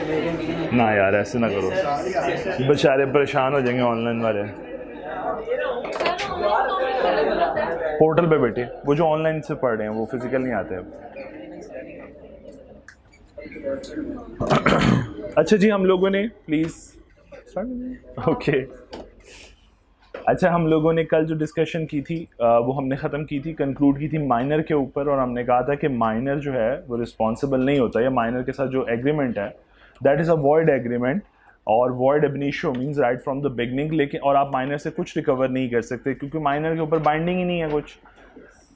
ना यार ऐसे ना करो, बेचारे परेशान हो जाएंगे ऑनलाइन वाले। पोर्टल पे बैठे, वो जो ऑनलाइन से पढ़ रहे हैं वो फिजिकल नहीं आते अब। अच्छा जी, हम लोगों ने प्लीज ओके अच्छा, हम लोगों ने कल जो डिस्कशन की थी वो हमने ख़त्म की थी, कंक्लूड की थी माइनर के ऊपर, और हमने कहा था कि माइनर जो है वो रिस्पॉन्सिबल नहीं होता, या माइनर के साथ जो एग्रीमेंट है that is a void agreement, और void ab initio means right from the beginning. लेकिन और आप माइनर से कुछ रिकवर नहीं कर सकते क्योंकि माइनर के ऊपर बाइंडिंग ही नहीं है कुछ।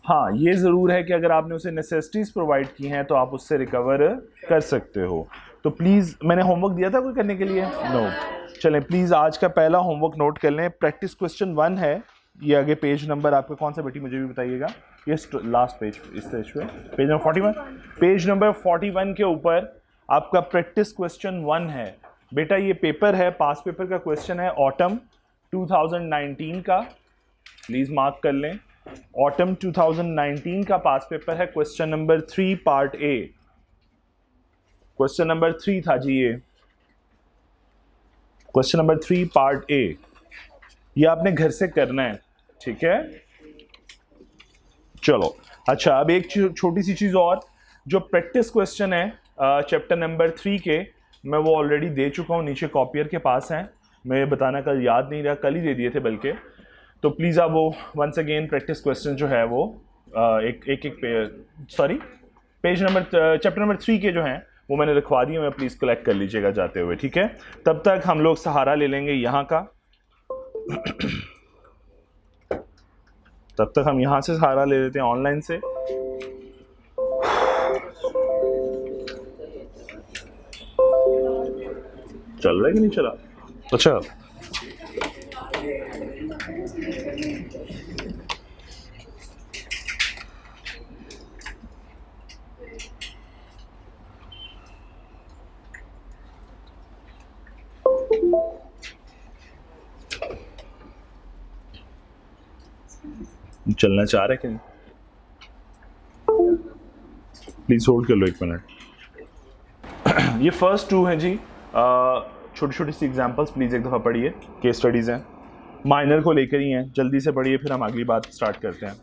हाँ, ये ज़रूर है कि अगर आपने उसे नेसेसिटीज़ प्रोवाइड की हैं तो आप उससे रिकवर कर सकते हो। तो प्लीज़, मैंने होमवर्क दिया था कोई करने के लिए? नो। चलें प्लीज़, आज का पहला होमवर्क नोट कर लें। प्रैक्टिस क्वेश्चन 1 है, ये आगे पेज नंबर आपका कौन सा बेटी मुझे भी बताइएगा। ये लास्ट पेज, इस पेज पे पेज नंबर 41, पेज नंबर 41 के ऊपर आपका प्रैक्टिस क्वेश्चन 1 है। बेटा ये पेपर है, पास पेपर का क्वेश्चन है, ऑटम 2019 का, प्लीज़ मार्क कर लें। ऑटम 2019 का पास पेपर है, question number 3 part A. Question number 3 था जी ये, क्वेश्चन नंबर 3 पार्ट ए। ये आपने घर से करना है, ठीक है? चलो अच्छा, अब एक छोटी सी चीज़ और, जो प्रैक्टिस क्वेश्चन है चैप्टर नंबर 3 के, मैं वो ऑलरेडी दे चुका हूँ, नीचे कॉपियर के पास हैं। मैं बताना कल याद नहीं रहा, कल ही दे दिए थे बल्कि। तो प्लीज़ आप वो वंस अगेन प्रैक्टिस क्वेश्चन जो है वो पेज नंबर चैप्टर नंबर 3 के जो हैं वो मैंने रखवा दिए, मैं प्लीज़ कलेक्ट कर लीजिएगा जाते हुए, ठीक है? तब तक हम लोग सहारा ले लेंगे यहाँ का तब तक हम यहाँ से सहारा ले लेते हैं ऑनलाइन से। चल रहा है कि नहीं चला? अच्छा, चलना चाह रहे कि नहीं? प्लीज होल्ड कर लो 1 मिनट। ये फर्स्ट 2 हैं जी, छोटी छोटी सी एग्जांपल्स, प्लीज एक दफ़ा पढ़िए, केस स्टडीज़ हैं, माइनर को लेकर ही हैं, जल्दी से पढ़िए फिर हम अगली बात स्टार्ट करते हैं।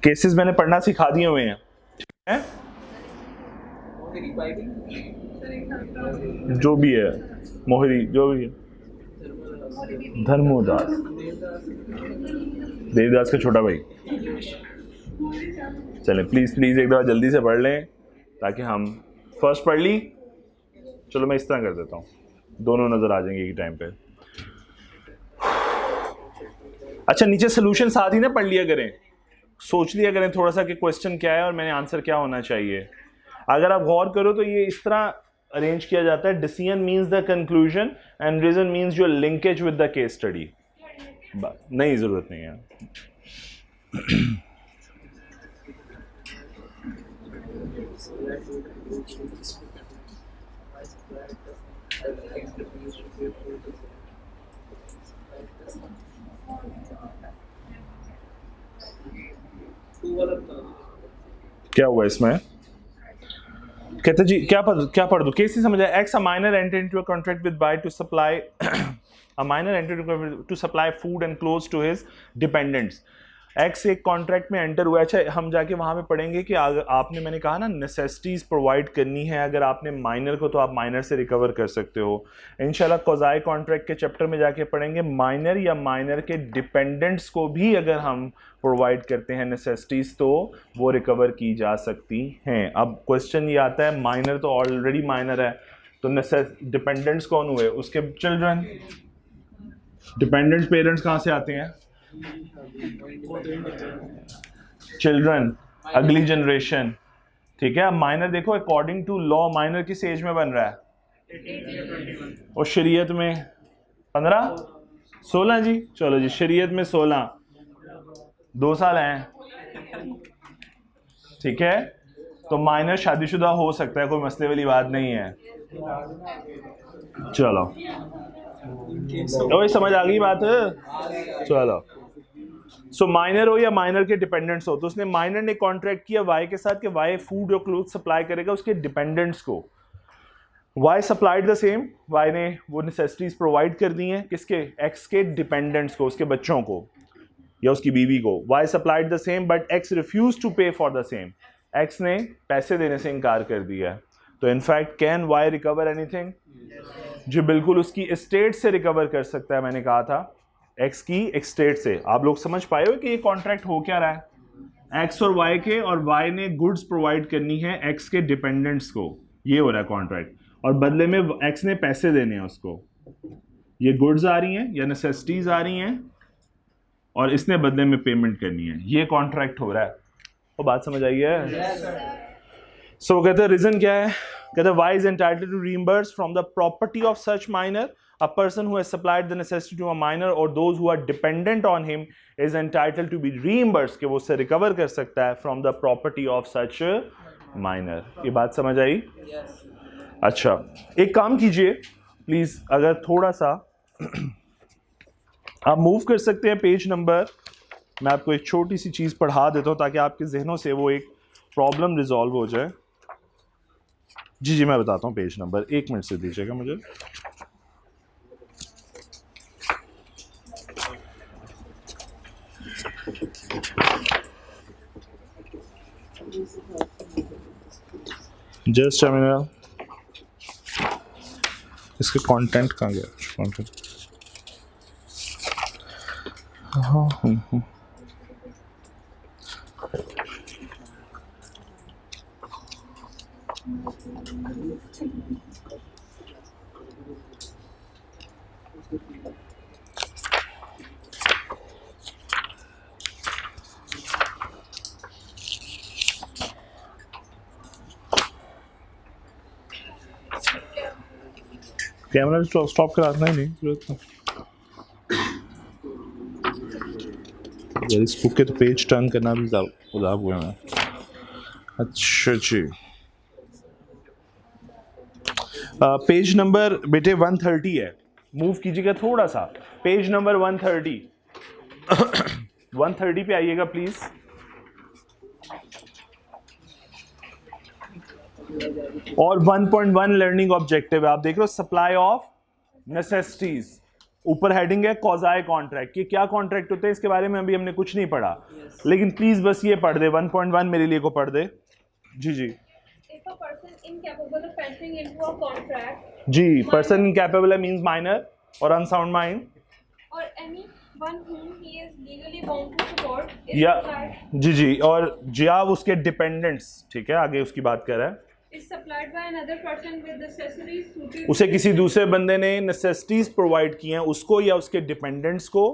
केसेस मैंने पढ़ना सिखा दिए हुए हैं, ठीक है? जो भी है, मोहरी जो भी है, धर्मोदास, देवदास का छोटा भाई। चलें प्लीज़ प्लीज़ एक दफ़ा जल्दी से पढ़ लें ताकि हम फर्स्ट पढ़ ली। चलो मैं इस तरह कर देता हूँ, दोनों नज़र आ जाएंगे एक टाइम पे। अच्छा, नीचे सोल्यूशन साथ ही ना पढ़ लिया करें, सोच लिया करें थोड़ा सा कि क्वेश्चन क्या है और मैंने आंसर क्या होना चाहिए। अगर आप गौर करो तो ये इस तरह अरेंज किया जाता है, decision means the conclusion and reason means your linkage with the case study. नहीं, ज़रूरत नहीं है। क्या हुआ इसमें? कहते जी क्या पढ़ दो, केस ही समझ आया। X a minor enter into a contract with by to supply a minor enter to supply food and clothes to his dependents. X एक कॉन्ट्रैक्ट में एंटर हुआ। अच्छा, हम जाके वहाँ पे पढ़ेंगे कि आपने, मैंने कहा ना, नेसेसिटीज़ प्रोवाइड करनी है। अगर आपने माइनर को, तो आप माइनर से रिकवर कर सकते हो इंशाल्लाह। कॉज़ाई कॉन्ट्रैक्ट के चैप्टर में जाके पढ़ेंगे माइनर या माइनर के डिपेंडेंट्स को भी अगर हम प्रोवाइड करते हैं नेसेसिटीज़ तो वो रिकवर की जा सकती हैं। अब क्वेश्चन ये आता है, माइनर तो ऑलरेडी माइनर है, तो डिपेंडेंट्स कौन हुए? उसके चिल्ड्रन। डिपेंडेंट पेरेंट्स कहाँ से आते हैं? चिल्ड्रन, अगली जनरेशन, ठीक है? अब माइनर देखो, अकॉर्डिंग टू लॉ माइनर किस एज में बन रहा है? और शरीयत में 15 16 जी। चलो जी, शरीयत में 16, 2 साल हैं, ठीक है? तो माइनर शादीशुदा हो सकता है, कोई मसले वाली बात नहीं है। चलो तो समझ आ गई बात है। चलो सो माइनर हो या माइनर के डिपेंडेंट्स हो, तो उसने माइनर ने कॉन्ट्रैक्ट किया वाई के साथ कि वाई फूड और क्लोथ सप्लाई करेगा उसके डिपेंडेंट्स को। Y supplied the same, Y ने वो नेसेसिटीज प्रोवाइड कर दी हैं किसके, एक्स के डिपेंडेंट्स को, उसके बच्चों को या उसकी बीवी को। Y supplied the same but X refuse to pay for the same, X ने पैसे देने से इनकार कर दिया। तो in fact can Y recover anything, जो बिल्कुल उसकी एस्टेट से रिकवर कर सकता है। मैंने कहा था एक्स की एस्टेट से। आप लोग समझ पाए हो कि ये कॉन्ट्रैक्ट हो क्या रहा है, एक्स और वाई के, और वाई ने गुड्स प्रोवाइड करनी है एक्स के डिपेंडेंट्स को, ये हो रहा है कॉन्ट्रैक्ट, और बदले में एक्स ने पैसे देने हैं उसको। ये गुड्स आ रही हैं या नेसेसिटीज आ रही हैं और इसने बदले में पेमेंट करनी है, ये कॉन्ट्रैक्ट हो रहा है। वो बात समझ आई है? सो कहते हैं रीजन क्या है, कहते हैं Y is entitled to reimburse from the property of such minor, a person who has supplied the necessity to a minor or those who are dependent on him is entitled to be reimbursed, कि वो उससे recover कर सकता है from the property of such minor। ये बात समझ आई? अच्छा एक काम कीजिए प्लीज, अगर थोड़ा सा आप मूव कर सकते हैं पेज नंबर, मैं आपको एक छोटी सी चीज पढ़ा देता हूं ताकि आपके जहनों से वो एक प्रॉब्लम रिजॉल्व हो जाए। जी जी मैं बताता हूं पेज नंबर, 1 मिनट से दीजिएगा मुझे। जस्ट इसके कंटेंट कहाँ गया, कंटेंट कैमरा स्टॉप कराना ही नहीं जरूरत यार, इस बुक के तो पेज टर्न करना भी उदाब हुए हैं। अच्छा जी पेज नंबर बेटे 130 है, मूव कीजिएगा थोड़ा सा, पेज नंबर 130 130 पे आइएगा प्लीज। और 1.1 लर्निंग ऑब्जेक्टिव है, आप देख रहे हो सप्लाई ऑफ नेसेसिटीज, ऊपर हेडिंग है कॉजाई कॉन्ट्रैक्ट, कि क्या कॉन्ट्रैक्ट होते हैं इसके बारे में अभी हमने कुछ नहीं पढ़ा, लेकिन प्लीज बस ये पढ़ दे 1.1 मेरे लिए को पढ़ दे। जी जी जी, पर्सन इनकैपेबल है मींस माइनर और अनसाउंड माइंड, और anyone whom he is legally bound to support is या supplied, जी जी, और जिया उसके डिपेंडेंट्स, ठीक है आगे उसकी बात कर रहा है, is supplied by another person with necessities suited उसे किसी दूसरे बंदे ने नेसेसिटीज प्रोवाइड की हैं उसको या उसके डिपेंडेंट्स को।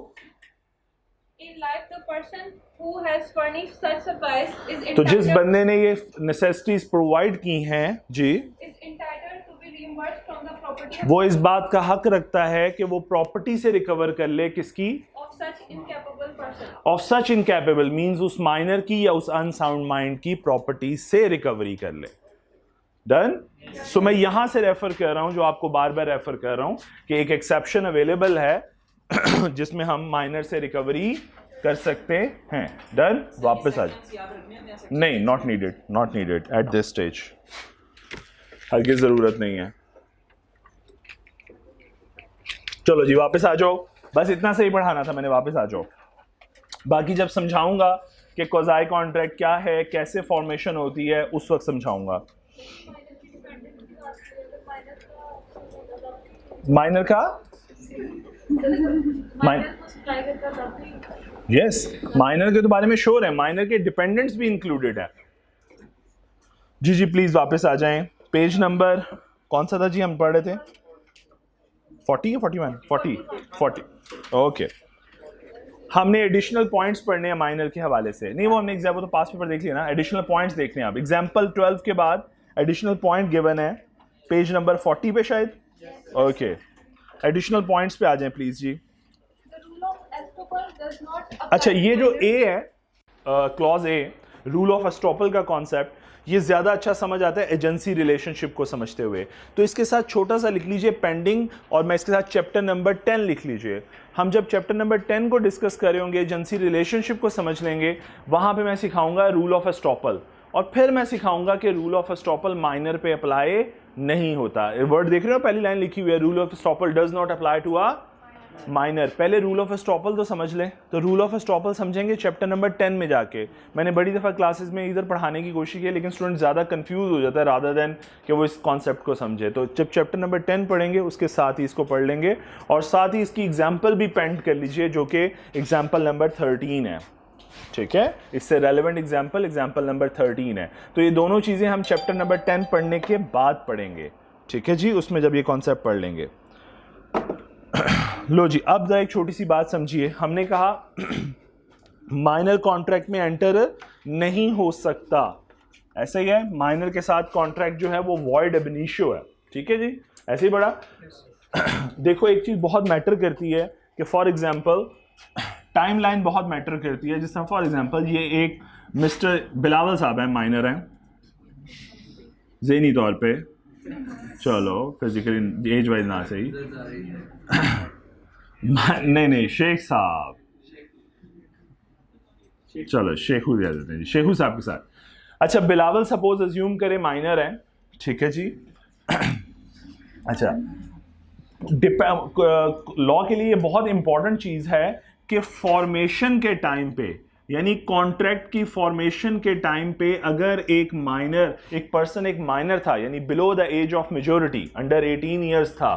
in life the person who has furnished such supplies is तो जिस entitled बंदे ने ये नेसेसिटीज प्रोवाइड की हैं जी, is entitled to be reimbursed from the property वो इस बात का हक रखता है कि वो प्रॉपर्टी से रिकवर कर ले, किसकी, of such incapable person। Of such incapable means उस माइनर की या उस अनसाउंड माइंड की प्रॉपर्टी से रिकवरी कर ले। डन? सो मैं यहां से रेफर कर रहा हूं, जो आपको बार बार रेफर कर रहा हूं कि एक एक्सेप्शन अवेलेबल है जिसमें हम माइनर से रिकवरी कर सकते हैं। डन? वापस आ जाए, नहीं not needed, not needed at this stage, हरगिज़ जरूरत नहीं है। चलो जी वापस आ जाओ, बस इतना सही पढ़ाना था मैंने, वापस आ जाओ। बाकी जब समझाऊंगा कि क्वाज़ाई कॉन्ट्रैक्ट क्या है, कैसे फॉर्मेशन होती है, उस वक्त समझाऊंगा। माइनर का यस, माइनर के तो बारे में श्योर है, माइनर के डिपेंडेंट्स भी इंक्लूडेड है। जी जी प्लीज वापस आ जाएं, पेज नंबर कौन सा था जी हम पढ़ रहे थे, 40 या 41? 40 ओके। हमने एडिशनल पॉइंट्स पढ़ने हैं माइनर के हवाले से, नहीं वो हमने एग्जाम्पल तो पास पेपर देख लिया ना, एडिशनल पॉइंट्स देखने हैं आप। एग्जाम्पल 12 के बाद एडिशनल पॉइंट गिवन है पेज नंबर 40 पे शायद, ओके एडिशनल पॉइंट्स पे आ जाएं प्लीज जी। अच्छा ये जो ए है clause A, rule of estoppel का कॉन्सेप्ट, ये ज़्यादा अच्छा समझ आता है एजेंसी रिलेशनशिप को समझते हुए। तो इसके साथ छोटा सा लिख लीजिए पेंडिंग, और मैं इसके साथ चैप्टर नंबर 10 लिख लीजिए। हम जब चैप्टर नंबर 10 को डिस्कस कर रहे होंगे, एजेंसी रिलेशनशिप को समझ लेंगे, वहाँ पे मैं सिखाऊंगा रूल ऑफ एस्टॉपल, और फिर मैं सिखाऊंगा कि रूल ऑफ एस्टॉपल माइनर पे अप्लाई नहीं होता। वर्ड देख रहे हो, पहली लाइन लिखी हुई है, rule of estoppel does not apply to a minor. पहले रूल ऑफ एस्टॉपल तो समझ लें। तो रूल ऑफ एस्टॉपल समझेंगे चैप्टर नंबर 10 में जाके। मैंने बड़ी दफ़ा क्लासेस में इधर पढ़ाने की कोशिश की, लेकिन स्टूडेंट ज़्यादा कंफ्यूज हो जाता है रादर देन कि वो इस कॉन्सेप्ट को समझे। तो जब चैप्टर नंबर 10 पढ़ेंगे उसके साथ ही इसको पढ़ लेंगे, और साथ ही इसकी एग्जाम्पल भी पेंट कर लीजिए, जो कि एग्जाम्पल नंबर 13 है। ठीक है, इससे रेलेवेंट एग्जाम्पल नंबर 13 है। तो ये दोनों चीज़ें हम चैप्टर नंबर 10 पढ़ने के बाद पढ़ेंगे। ठीक है जी, उसमें जब ये कॉन्सेप्ट पढ़ लेंगे। लो जी, अब एक छोटी सी बात समझिए। हमने कहा माइनर कॉन्ट्रैक्ट में एंटर नहीं हो सकता, ऐसा ही है। माइनर के साथ कॉन्ट्रैक्ट जो है वो वॉइड एब इनिशियो है। ठीक है जी, ऐसे ही बड़ा। देखो, एक चीज़ बहुत मैटर करती है कि फॉर एग्जांपल टाइम लाइन बहुत मैटर करती है। जिस तरह फॉर एग्जांपल ये एक मिस्टर बिलावल साहब हैं, माइनर हैं ज़हनी तौर पे, चलो फिजिकली एज वाइज ना सही, नहीं शेख साहब, चलो शेखू दे देते हैं जी, शेखू साहब के साथ। अच्छा, बिलावल सपोज अज्यूम करें माइनर हैं, ठीक है जी। अच्छा, लॉ के लिए ये बहुत इंपॉर्टेंट चीज़ है कि फॉर्मेशन के टाइम पे, यानी कॉन्ट्रैक्ट की फॉर्मेशन के टाइम पे, अगर एक पर्सन एक माइनर था, यानी below the age of majority, under 18 years था,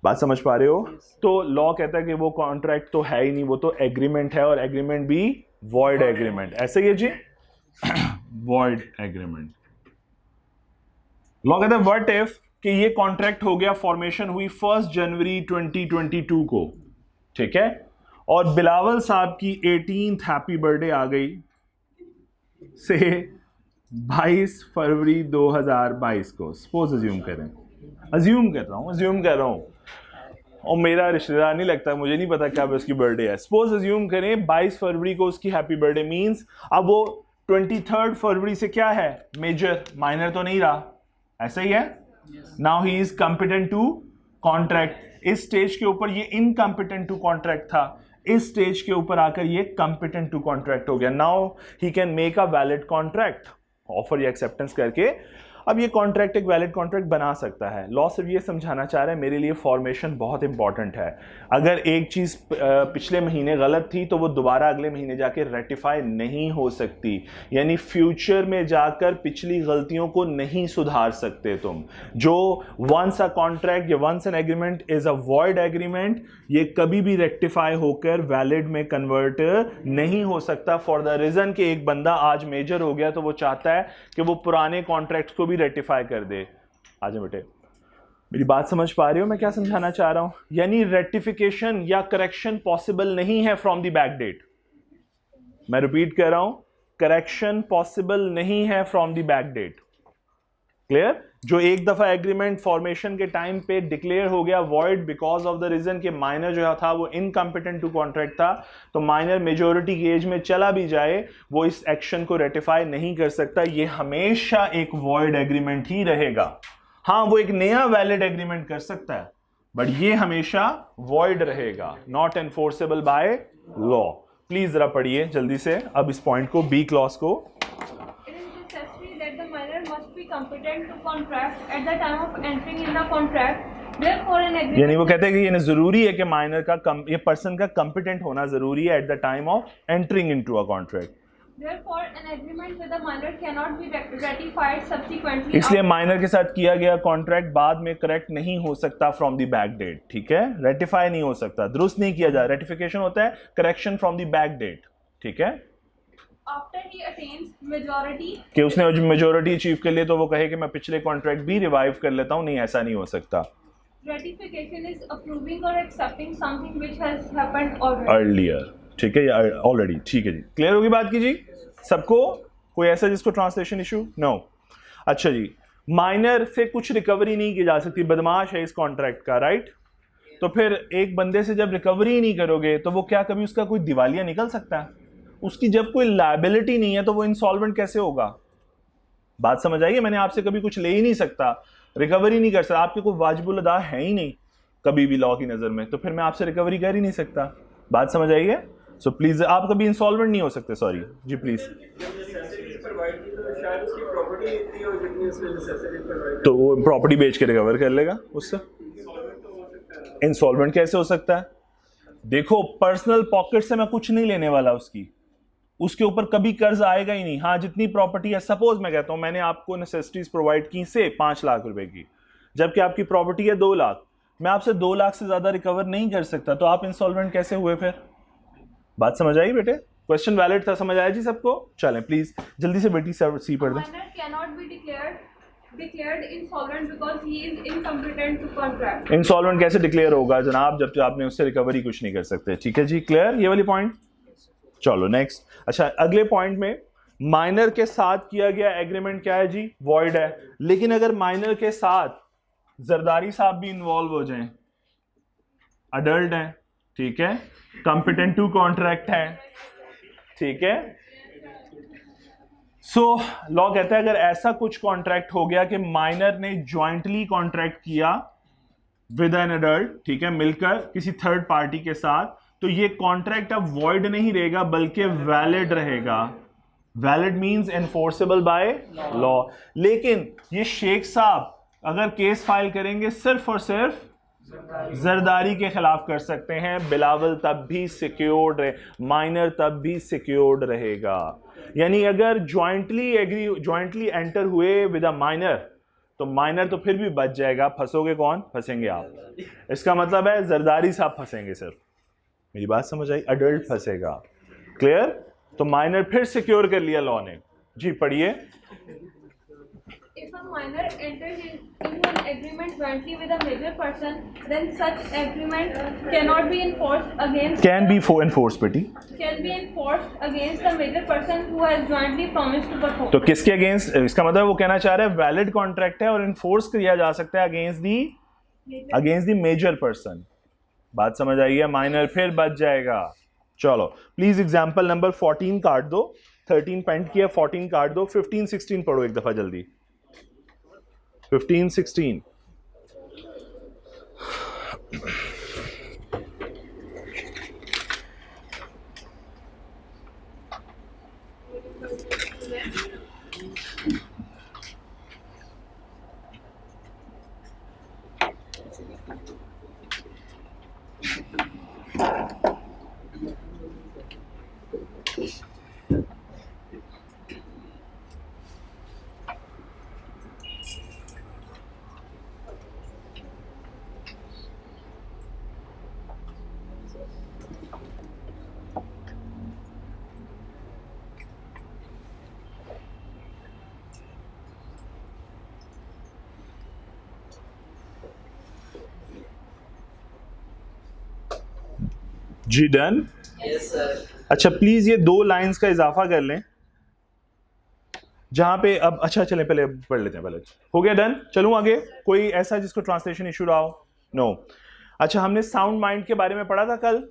बात समझ पा रहे हो, तो लॉ कहता है कि वो कॉन्ट्रैक्ट तो है ही नहीं, वो तो एग्रीमेंट है, और एग्रीमेंट भी वॉइड एग्रीमेंट। ऐसे ही जी, वॉइड एग्रीमेंट। लॉ कहता है व्हाट इफ कि ये कॉन्ट्रैक्ट हो गया, फॉर्मेशन हुई 1 जनवरी 2022 को, ठीक है, और बिलावल साहब की 18th हैप्पी बर्थडे आ गई से 22 फरवरी 2022 को। सपोज अज्यूम करें, अज्यूम कर रहा हूं, और मेरा रिश्तेदार नहीं लगता, मुझे नहीं पता क्या उसकी बर्थडे है। सपोज अज्यूम करें 22 फरवरी को उसकी हैप्पी बर्थडे, मींस अब वो 23 फरवरी से क्या है, मेजर, माइनर तो नहीं रहा, ऐसा ही है। Now he is competent to contract. इस स्टेज के ऊपर ये इनकॉम्पिटेंट टू कॉन्ट्रैक्ट था, इस स्टेज के ऊपर आकर ये कॉम्पिटेंट टू कॉन्ट्रैक्ट हो गया। Now he can make a valid contract, offer या एक्सेप्टेंस करके अब ये कॉन्ट्रैक्ट एक वैलिड कॉन्ट्रैक्ट बना सकता है। लॉ सिर्फ ये समझाना चाह रहा है, मेरे लिए फॉर्मेशन बहुत इंपॉर्टेंट है। अगर एक चीज़ पिछले महीने गलत थी तो वो दोबारा अगले महीने जाके रेक्टिफाई नहीं हो सकती, यानी फ्यूचर में जाकर पिछली गलतियों को नहीं सुधार सकते तुम। जो वंस अ कॉन्ट्रैक्ट या once an agreement is a void agreement, ये कभी भी रेक्टिफाई होकर वैलिड में कन्वर्ट नहीं हो सकता, फॉर द रीजन कि एक बंदा आज मेजर हो गया तो वो चाहता है कि वो पुराने कॉन्ट्रैक्ट को भी रेक्टिफाई कर दे। आजा बेटे, मेरी बात समझ पा रहे हो मैं क्या समझाना चाह रहा हूं? यानी रेक्टिफिकेशन या करेक्शन पॉसिबल नहीं है फ्रॉम द बैक डेट। मैं रिपीट कर रहा हूं, करेक्शन पॉसिबल नहीं है from the back date. Clear? जो एक दफा एग्रीमेंट फॉर्मेशन के टाइम पे डिक्लेयर हो गया void because of the reason कि माइनर जो था वो इनकॉम्पिटेंट टू कॉन्ट्रैक्ट था, तो माइनर मेजोरिटी की एज में चला भी जाए वो इस एक्शन को रेटिफाई नहीं कर सकता। ये हमेशा एक वॉइड एग्रीमेंट ही रहेगा। हाँ, वो एक नया वैलिड एग्रीमेंट कर सकता है, बट ये हमेशा वॉइड रहेगा, not enforceable by law. Please जरा पढ़िए जल्दी से अब इस पॉइंट को, बी क्लॉज को। यानी वो कहते हैं कि ये जरूरी है कि माइनर का ये पर्सन का कॉम्पिटेंट होना जरूरी है at the time of entering into a contract. Therefore, an agreement with a minor cannot be ratified subsequently. इसलिए माइनर के साथ किया गया कॉन्ट्रैक्ट बाद में करेक्ट नहीं हो सकता फ्रॉम द बैक डेट। ठीक है, रेटिफाई नहीं हो सकता, दुरुस्त नहीं किया जाए। रेटिफिकेशन होता है correction from the back date. ठीक है, After he attains majority, कि उसने मेजोरिटी अचीव कर लिए तो वो कहे कि मैं पिछले कॉन्ट्रैक्ट भी रिवाइव कर लेता हूं, नहीं ऐसा नहीं हो सकता। ratification is approving or accepting something which has happened already. Earlier, ठीक है, या ऑलरेडी। ठीक है जी, क्लियर होगी बात की जी सबको? कोई ऐसा जिसको ट्रांसलेशन इशू? नो। अच्छा जी, माइनर से कुछ रिकवरी नहीं की जा सकती, बदमाश है इस कॉन्ट्रैक्ट का, राइट? तो फिर एक बंदे से जब रिकवरी ही नहीं करोगे तो वो क्या कभी उसका कोई दिवालिया निकल सकता है? उसकी जब कोई लायबिलिटी नहीं है तो वो इंसॉल्वेंट कैसे होगा? बात समझ आएगी? मैंने आपसे कभी कुछ ले ही नहीं सकता, रिकवरी नहीं कर सकता, आपके कोई वाजिबुल अदा है ही नहीं कभी भी लॉ की नज़र में, तो फिर मैं आपसे रिकवरी कर ही नहीं सकता। बात समझ आई है? सो प्लीज़, आप कभी इंसॉल्वेंट नहीं हो सकते। सॉरी जी, प्लीज़। तो वो प्रॉपर्टी बेच के रिकवर कर लेगा उससे। इंसॉल्वेंट कैसे हो सकता है? देखो, पर्सनल पॉकेट से मैं कुछ नहीं लेने वाला उसके ऊपर कभी कर्ज आएगा ही नहीं। हाँ, जितनी प्रॉपर्टी है, सपोज मैं कहता हूं मैंने आपको नेसेसिटीज प्रोवाइड की से 5 लाख रुपए की, जबकि आपकी प्रॉपर्टी है 2 लाख, मैं आपसे 2 लाख से ज्यादा रिकवर नहीं कर सकता, तो आप इंसॉल्वेंट कैसे हुए फिर? बात समझ आई बेटे? क्वेश्चन वैलिड था, समझ आया जी सबको? चलें प्लीज जल्दी से बेटी सी पढ़ दें। Minor cannot be declared insolvent because he is incompetent to contract. Insolvent कैसे डिक्लेयर होगा जनाब, जब आपने उससे रिकवरी कुछ नहीं कर सकते। ठीक है जी, क्लियर ये वाली पॉइंट? चलो नेक्स्ट। अच्छा, अगले पॉइंट में माइनर के साथ किया गया एग्रीमेंट क्या है जी? वॉइड है। लेकिन अगर माइनर के साथ जरदारी साहब भी इन्वॉल्व हो जाएं, अडल्ट हैं, ठीक है, कॉम्पिटेंट टू कॉन्ट्रैक्ट है, ठीक है, सो लॉ कहता है अगर ऐसा कुछ कॉन्ट्रैक्ट हो गया कि माइनर ने ज्वाइंटली कॉन्ट्रैक्ट किया विद एन एडल्ट, ठीक है, मिलकर किसी थर्ड पार्टी के साथ, तो ये कॉन्ट्रैक्ट अब वॉइड नहीं रहेगा बल्कि वैलिड रहेगा। Valid means enforceable by law. लेकिन ये शेख साहब अगर केस फाइल करेंगे सिर्फ और सिर्फ जरदारी के खिलाफ कर सकते हैं, बिलावल तब भी सिक्योर्ड रहे, माइनर तब भी सिक्योर्ड रहेगा। यानी अगर ज्वाइंटली एंटर हुए विद अ माइनर, तो माइनर तो फिर भी बच जाएगा, फंसोगे कौन? फंसेंगे आप। इसका मतलब है जरदारी साहब फंसेंगे सिर्फ। मेरी बात समझ आई? अडल्ट फंसेगा। क्लियर? तो माइनर फिर सिक्योर कर लिया लॉ ने। जी पढ़िए। If a minor enters into an agreement jointly with a major person, then such agreement cannot be enforced against. Can be enforced बेटी। Can be enforced against the major person who has jointly promised to perform. तो किसके against? इसका मतलब वो कहना चाह रहा है वैलिड कॉन्ट्रैक्ट है और इन्फोर्स किया जा सकता है अगेंस्ट द मेजर पर्सन। बात समझ आई है? माइनर फिर बच जाएगा। चलो प्लीज एग्जांपल नंबर 14 काट दो। 13 पेंट किया, 14 काट दो। 15 16 पढ़ो एक दफा जल्दी। 15 16। जी डन? Yes sir. अच्छा प्लीज ये 2 लाइंस का इजाफा कर लें जहां पे अब, अच्छा चलें पहले पढ़ लेते हैं। पहले हो गया डन? चलूं आगे? कोई ऐसा जिसको ट्रांसलेशन इशू रहा हो? नो। अच्छा, हमने साउंड माइंड के बारे में पढ़ा था कल।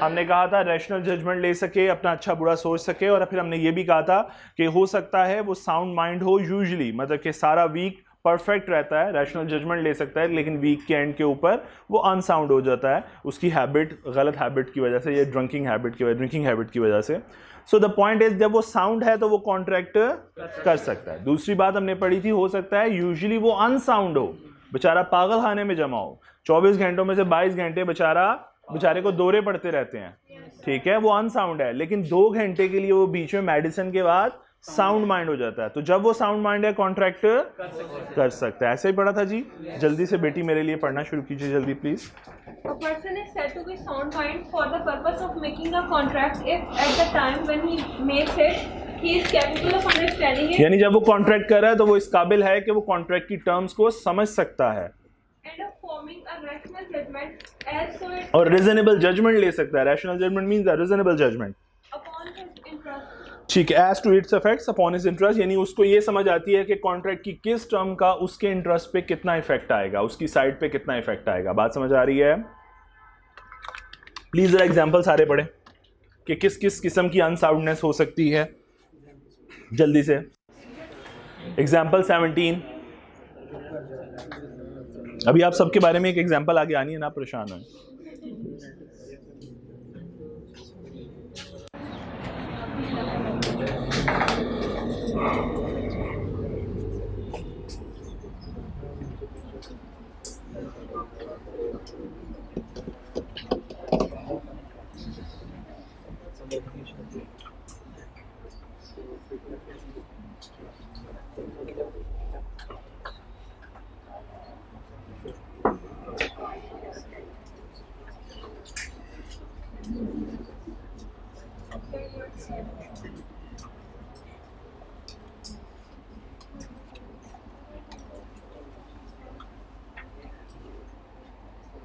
हमने कहा था रैशनल जजमेंट ले सके, अपना अच्छा बुरा सोच सके, और फिर हमने ये भी कहा था कि हो सकता है वो साउंड माइंड हो यूजुअली, मतलब कि सारा वीक परफेक्ट रहता है, रैशनल जजमेंट ले सकता है, लेकिन वीक के एंड के ऊपर वो अनसाउंड हो जाता है उसकी हैबिट, गलत हैबिट की वजह से, या ड्रिंकिंग हैबिट की वजह से। सो द पॉइंट इज जब वो साउंड है तो वो कॉन्ट्रैक्ट कर सकता है। दूसरी बात हमने पढ़ी थी, हो सकता है यूजुअली वो अनसाउंड हो, बेचारा पागल खाने में जमा हो, 24 घंटों में से 22 घंटे बेचारे को दौरे पड़ते रहते हैं, ठीक है, वो अनसाउंड है, लेकिन 2 घंटे के लिए वो बीच में मेडिसिन के बाद साउंड माइंड हो जाता है, तो जब वो साउंड माइंड है कॉन्ट्रैक्ट कर सकता है। ऐसे ही पढ़ा था जी। जल्दी से बेटी मेरे लिए पढ़ना शुरू कीजिए जल्दी please. A person is said to be sound mind for the purpose of making a contract if at the time when he makes it he is capable of understanding it यानी जब वो कॉन्ट्रैक्ट कर रहा है तो वो इस काबिल है कि वो कॉन्ट्रैक्ट की टर्म्स को समझ सकता है and of forming a rational judgment as to it और रीजनेबल जजमेंट ले सकता है। Rational judgment means a reasonable judgment, upon his interest. ठीक है, as to its effects upon his interest, यानी उसको ये समझ आती है कि कॉन्ट्रैक्ट की किस टर्म का उसके इंटरेस्ट पे कितना इफेक्ट आएगा, उसकी साइड पे कितना इफेक्ट आएगा। बात समझ आ रही है? प्लीज जरा एग्जांपल सारे पढ़े कि किस किस किस्म की अनसाउंडनेस हो सकती है, जल्दी से। एग्जाम्पल 17। अभी आप सबके बारे में एक एग्जाम्पल आगे आनी है ना, परेशान है।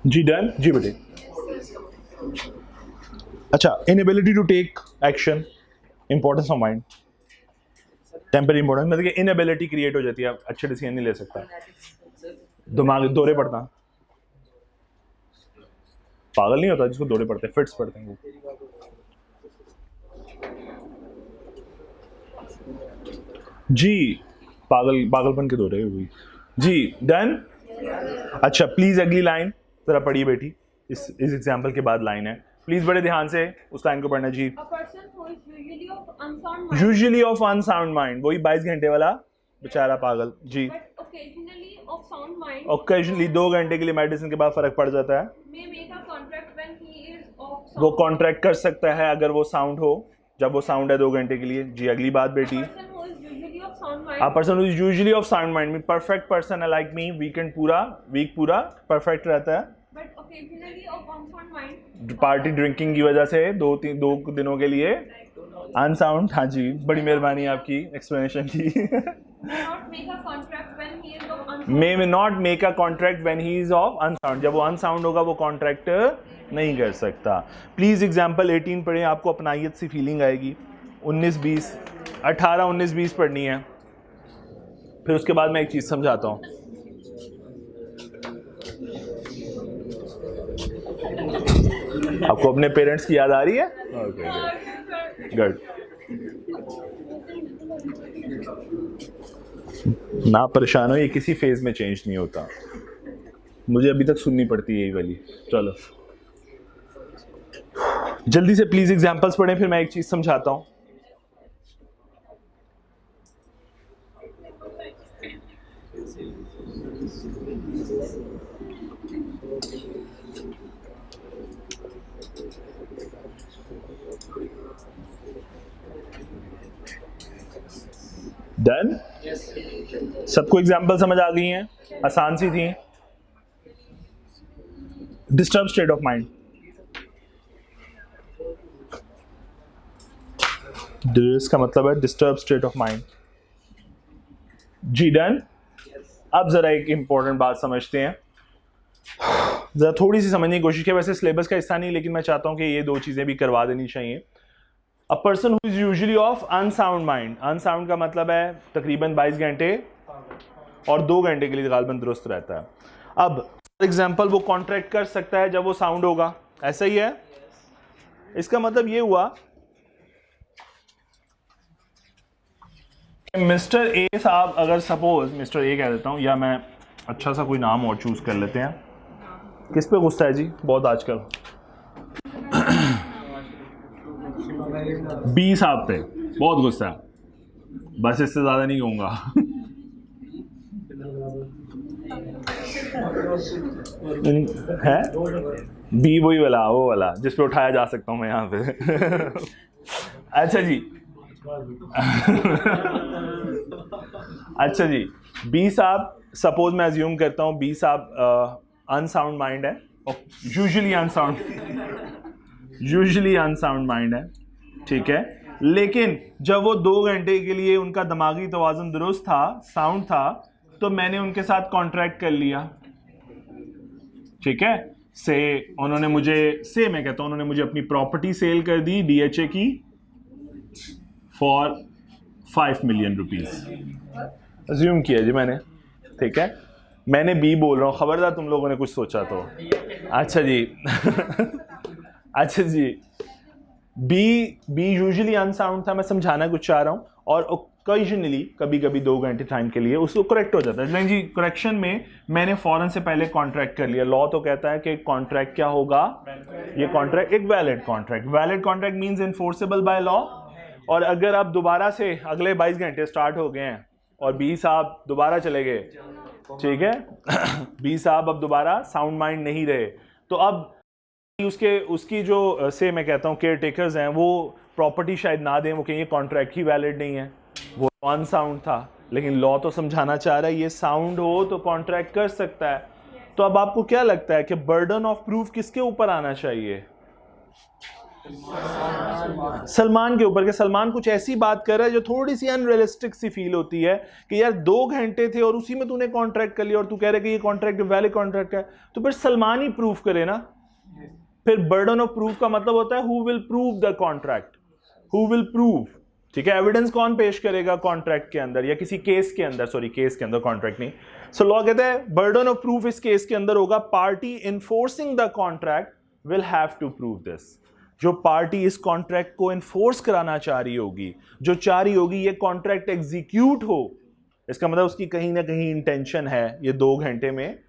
जी डन जी बेटे। अच्छा, inability to take action, importance of mind, temporary importance, मतलब कि इनएबिलिटी क्रिएट हो जाती है, अच्छे डिसीजन नहीं ले सकता, दिमाग दौरे पड़ता। पागल नहीं होता जिसको दौरे पड़ते, फिट्स पड़ते हैं वो। जी पागलपन के दौरे हुई जी। डन। अच्छा प्लीज अगली लाइन जरा पढ़िए बेटी, इस एग्जाम्पल के बाद लाइन है, प्लीज बड़े ध्यान से उस लाइन को पढ़ना जी। यूजुअली ऑफ अनसाउंड माइंड, वही 22 घंटे वाला बेचारा पागल जी। ओकेजनली 2 घंटे के लिए मेडिसिन के बाद फर्क पड़ जाता है। वो कॉन्ट्रैक्ट कर सकता है अगर वो साउंड हो, जब वो साउंड है 2 घंटे के लिए जी। अगली बात बेटी, a person who is usually of sound mind, mean perfect person है like me, वीकेंड पूरा वीक पूरा परफेक्ट रहता है, but occasionally of unsound mind, party drinking की वजह से 2 दिनों के लिए अनसाउंड। हाँ जी, बड़ी मेहरबानी आपकी एक्सप्लेनेशन की। may not make a contract when he is of unsound, may not make a contract when he is of unsound, जब वो अनसाउंड होगा वो कॉन्ट्रैक्ट नहीं कर सकता। प्लीज एग्जाम्पल 18 पढ़ें, आपको अपनाइयत सी फीलिंग आएगी। 19 20 18 19 20 पढ़नी है, फिर उसके बाद मैं एक चीज समझाता हूँ। आपको अपने पेरेंट्स की याद आ रही है? Okay good. ना परेशान हो, ये किसी फेज में चेंज नहीं होता, मुझे अभी तक सुननी पड़ती है यही वाली। चलो जल्दी से प्लीज एग्जांपल्स पढ़ें, फिर मैं एक चीज समझाता हूँ। डन? सबको एग्जाम्पल समझ आ गई हैं? आसान सी थी। डिस्टर्ब स्टेट ऑफ माइंड, इसका मतलब है डिस्टर्ब स्टेट ऑफ माइंड जी। डन? अब जरा एक इंपॉर्टेंट बात समझते हैं, जरा थोड़ी सी समझने की कोशिश की। वैसे सिलेबस का हिस्सा नहीं, लेकिन मैं चाहता हूं कि ये 2 चीजें भी करवा देनी चाहिए। A person who is usually of unsound mind, unsound का मतलब है तकरीबन 22 घंटे और 2 घंटे के लिए गालबन दुरुस्त रहता है। अब फॉर एग्जाम्पल वो कॉन्ट्रैक्ट कर सकता है जब वो साउंड होगा, ऐसा ही है। इसका मतलब ये हुआ मिस्टर ए साहब, अगर सपोज मिस्टर ए कह देता हूं, या मैं अच्छा सा कोई नाम और चूज कर लेते हैं। किस पे गुस्सा है जी बहुत आजकल? बी साहब पे बहुत गुस्सा है, बस इससे ज्यादा नहीं कहूंगा। है बी वही वाला, वो वाला जिस पे उठाया जा सकता हूं मैं यहाँ पे। अच्छा जी। अच्छा जी, बी साहब, सपोज मैं अज्यूम करता हूँ बी साहब अनसाउंड माइंड है, यूजुअली अनसाउंड माइंड है, ठीक है। लेकिन जब वो 2 घंटे के लिए उनका दिमागी तवाज़ुन दुरुस्त था, साउंड था, तो मैंने उनके साथ कॉन्ट्रैक्ट कर लिया, ठीक है। से उन्होंने मुझे, से मैं कहता हूँ उन्होंने मुझे अपनी प्रॉपर्टी सेल कर दी DHA की फॉर 5 मिलियन रुपीज। अज्यूम किया जी मैंने, ठीक है। मैंने बी बोल रहा हूँ, खबरदार तुम लोगों ने कुछ सोचा तो। अच्छा जी। अच्छा जी, बी यूजुअली अनसाउंड था, मैं समझाना कुछ चाह रहा हूँ। और ओकेजनली कभी कभी 2 घंटे टाइम के लिए उसको करेक्ट हो जाता है। लेकिन जी करेक्शन में मैंने फौरन से पहले कॉन्ट्रैक्ट कर लिया। लॉ तो कहता है कि कॉन्ट्रैक्ट क्या होगा, ये कॉन्ट्रैक्ट एक valid contract, valid contract means enforceable by law. और अगर आप दोबारा से अगले 22 घंटे स्टार्ट हो गए हैं और बी साहब दोबारा चले गए, ठीक है बी साहब अब दोबारा साउंड माइंड नहीं रहे, तो अब उसकी जो से मैं कहता हूँ केयर टेकर्स हैं वो प्रॉपर्टी शायद ना दें, वो कहें ये कॉन्ट्रैक्ट ही वैलिड नहीं है, वो नॉन साउंड था। लेकिन लॉ तो समझाना चाह रहा है ये साउंड हो तो कॉन्ट्रैक्ट कर सकता है। तो अब आपको क्या लगता है कि बर्डन ऑफ प्रूफ किसके ऊपर आना चाहिए? सलमान के ऊपर। के सलमान कुछ ऐसी बात कर रहा है जो थोड़ी सी अनरियलिस्टिक सी फील होती है कि यार 2 घंटे थे और उसी में तूने कॉन्ट्रैक्ट कर लिया और तू कह रहा है कि ये कॉन्ट्रैक्ट वैलिड कॉन्ट्रैक्ट है, तो फिर सलमान ही प्रूफ करे ना। फिर बर्डन ऑफ प्रूफ का मतलब होता है who will prove the contract, who will prove, ठीक है। एविडेंस कौन पेश करेगा कॉन्ट्रैक्ट के अंदर या किसी केस के अंदर, सॉरी केस के अंदर, कॉन्ट्रैक्ट नहीं। सो लॉ कहता है बर्डन ऑफ प्रूफ इस केस के अंदर होगा party enforcing the contract will have to prove this. जो पार्टी इस कॉन्ट्रैक्ट को इन्फोर्स कराना चाह रही होगी, जो चाह रही होगी ये कॉन्ट्रैक्ट एग्जीक्यूट हो, इसका मतलब उसकी कहीं ना कहीं इंटेंशन है, ये 2 घंटे में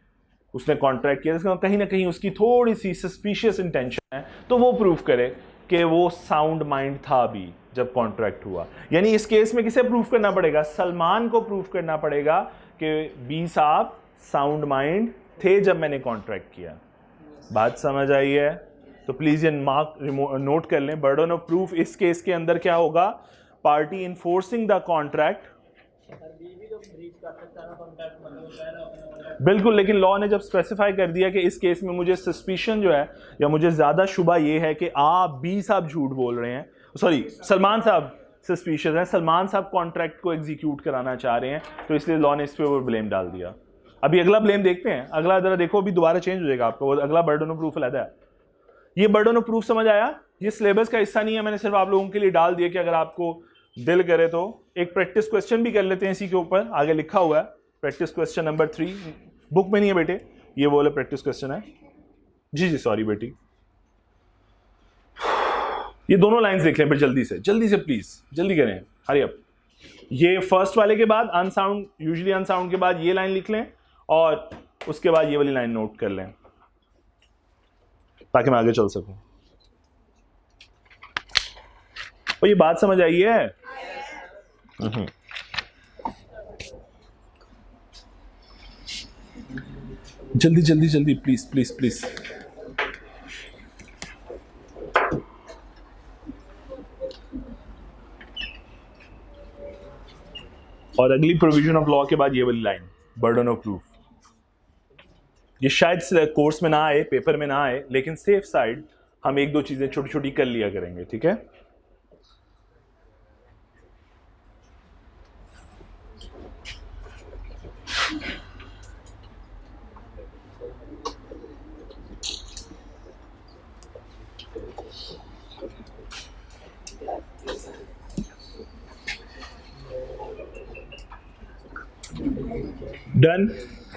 उसने कॉन्ट्रैक्ट किया, इसका कहीं ना कहीं उसकी थोड़ी सी सस्पिशियस इंटेंशन है, तो वो प्रूव करे कि वो साउंड माइंड था भी जब कॉन्ट्रैक्ट हुआ। यानी इस केस में किसे प्रूफ करना पड़ेगा? सलमान को प्रूफ करना पड़ेगा कि बी साहब साउंड माइंड थे जब मैंने कॉन्ट्रैक्ट किया। बात समझ आई है? तो प्लीज ये मार्क नोट कर लें, बर्डन ऑफ प्रूफ इस केस के अंदर क्या होगा? Party enforcing the contract. बिल्कुल, लेकिन लॉ ने जब स्पेसिफाई कर दिया कि इस केस में मुझे सस्पिशन जो है या मुझे ज्यादा शुबा ये है कि आप बी साहब झूठ बोल रहे हैं, सॉरी सलमान साहब सस्पिशियस हैं, सलमान साहब कॉन्ट्रैक्ट को एग्जीक्यूट कराना चाह रहे हैं, तो इसलिए लॉ ने इस पे ब्लेम डाल दिया। अभी अगला ब्लेम देखते हैं, अगला जरा देखो, अभी दोबारा चेंज हो जाएगा आपको, अगला बर्डन ऑफ प्रूफ अलग है। ये बर्डन ऑफ प्रूफ समझ आया? ये सिलेबस का हिस्सा नहीं है, मैंने सिर्फ आप लोगों के लिए डाल दिया कि अगर आपको दिल करे तो एक प्रैक्टिस क्वेश्चन भी कर लेते हैं इसी के ऊपर। आगे लिखा हुआ है प्रैक्टिस क्वेश्चन नंबर 3, बुक में नहीं है बेटे, ये वो वाला प्रैक्टिस क्वेश्चन है। जी जी सॉरी बेटी, ये दोनों लाइंस देख लें फिर जल्दी से प्लीज जल्दी करें, हरी अप। ये फर्स्ट वाले के बाद अनसाउंड, यूजुअली अनसाउंड के बाद ये लाइन लिख लें और उसके बाद ये वाली लाइन नोट कर लें ताकि मैं आगे चल सकूं। और ये बात समझ आई है? जल्दी जल्दी जल्दी प्लीज प्लीज प्लीज। और अगली प्रोविजन ऑफ लॉ के बाद ये वाली लाइन बर्डन ऑफ प्रूफ। ये शायद कोर्स में ना आए, पेपर में ना आए, लेकिन सेफ साइड हम 1-2 चीजें छोटी छोटी कर लिया करेंगे, ठीक है। Done,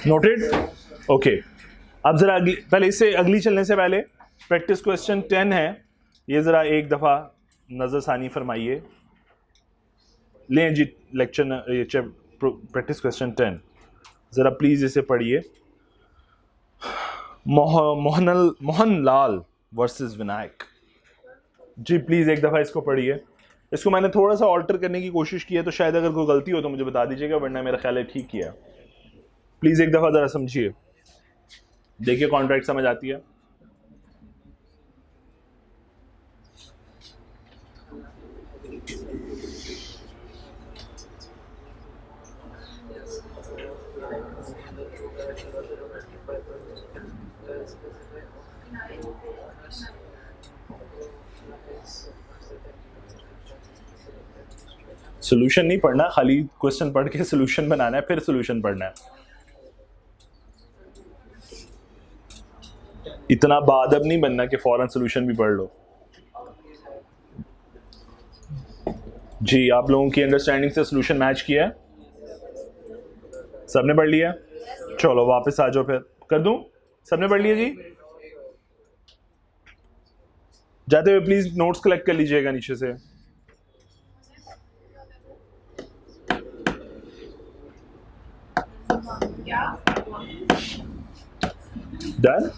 noted, okay. अब जरा अगली, पहले इससे अगली चलने से पहले प्रैक्टिस क्वेश्चन 10 है, ये जरा एक दफा नजरसानी फरमाइए। लें जी लेक्चर, ये प्रैक्टिस क्वेश्चन 10 जरा प्लीज इसे पढ़िए। मोहनलाल वर्सेस विनायक। जी प्लीज एक दफा इसको पढ़िए। इसको मैंने थोड़ा सा ऑल्टर करने की कोशिश की है, तो शायद अगर कोई गलती हो तो मुझे बता दीजिएगा, वरना मेरा ख्याल है ठीक किया। प्लीज एक दफा जरा समझिए, देखिए कॉन्ट्रैक्ट समझ आती है। सोल्यूशन नहीं पढ़ना, खाली क्वेश्चन पढ़ के सोल्यूशन बनाना है, फिर सोल्यूशन पढ़ना है। इतना बादब नहीं बनना कि फौरन सोल्यूशन भी पढ़ लो। जी आप लोगों की अंडरस्टैंडिंग से सोल्यूशन मैच किया है? सबने पढ़ लिया? चलो वापस आ जाओ, फिर कर दूं? सबने पढ़ लिया जी? जाते हुए प्लीज नोट्स कलेक्ट कर लीजिएगा नीचे से। डन?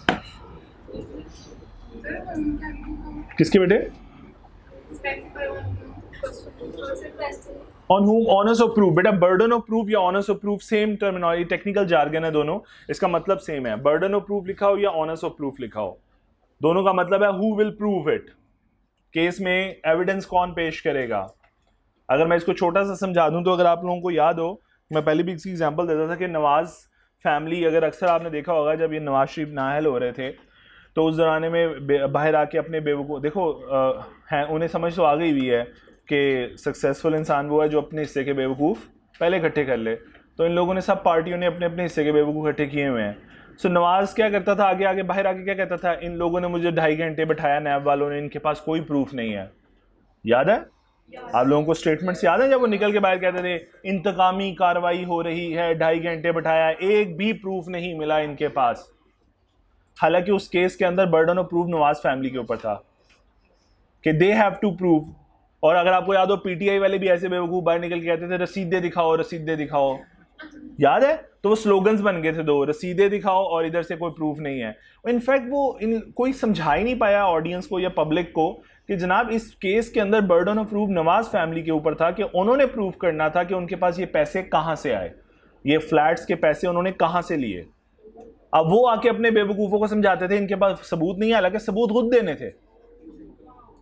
किसके बेटे? On whom onus of proof, बेटा burden of proof या onus of proof same terminology, technical jargon है दोनों, इसका मतलब सेम है। burden of proof लिखा हो या onus of proof लिखा हो, दोनों का मतलब है who will prove it, case में एविडेंस कौन पेश करेगा। अगर मैं इसको छोटा सा समझा दूं तो अगर आप लोगों को याद हो, मैं पहले भी इसकी एग्जांपल देता था कि नवाज फैमिली, अगर अक्सर आपने देखा होगा जब ये नवाज शरीफ नाअहल हो रहे थे तो उस ज़माने में बाहर आके अपने बेवकूफ़ देखो हैं, उन्हें समझ तो आ गई हुई है कि सक्सेसफुल इंसान वो है जो अपने हिस्से के बेवकूफ़ पहले इकट्ठे कर ले। तो इन लोगों ने, सब पार्टियों ने अपने अपने हिस्से के बेवकूफ़ इकट्ठे किए हुए हैं। सो नवाज क्या करता था, आगे आगे बाहर आके क्या कहता था, इन लोगों ने मुझे 2.5 घंटे बैठाया, नैब वालों ने, इनके पास कोई प्रूफ नहीं है। याद है आप लोगों को स्टेटमेंट्स याद है जब वो निकल के बाहर कहते थे इंतकामी कार्रवाई हो रही है, 2.5 घंटे बैठाया, एक भी प्रूफ नहीं मिला इनके पास। हालांकि उस केस के अंदर burden of proof Nawaz family के ऊपर था कि दे हैव टू प्रूव। और अगर आपको याद हो पीटीआई वाले भी ऐसे बेवकूफ बाहर निकल के कहते थे रसीदें दिखाओ, रसीदें दिखाओ, याद है? तो वो स्लोगन्स बन गए थे दो, रसीदें दिखाओ और इधर से कोई प्रूफ नहीं है। इनफैक्ट वो कोई समझा ही नहीं पाया ऑडियंस को या पब्लिक को कि जनाब इस केस के अंदर burden of proof Nawaz family के ऊपर था कि उन्होंने प्रूफ करना था कि उनके पास ये पैसे कहाँ से आए, ये फ्लैट्स के पैसे उन्होंने कहाँ से लिए। अब वो आके अपने बेवकूफ़ों को समझाते थे इनके पास सबूत नहीं है, हालांकि सबूत खुद देने थे,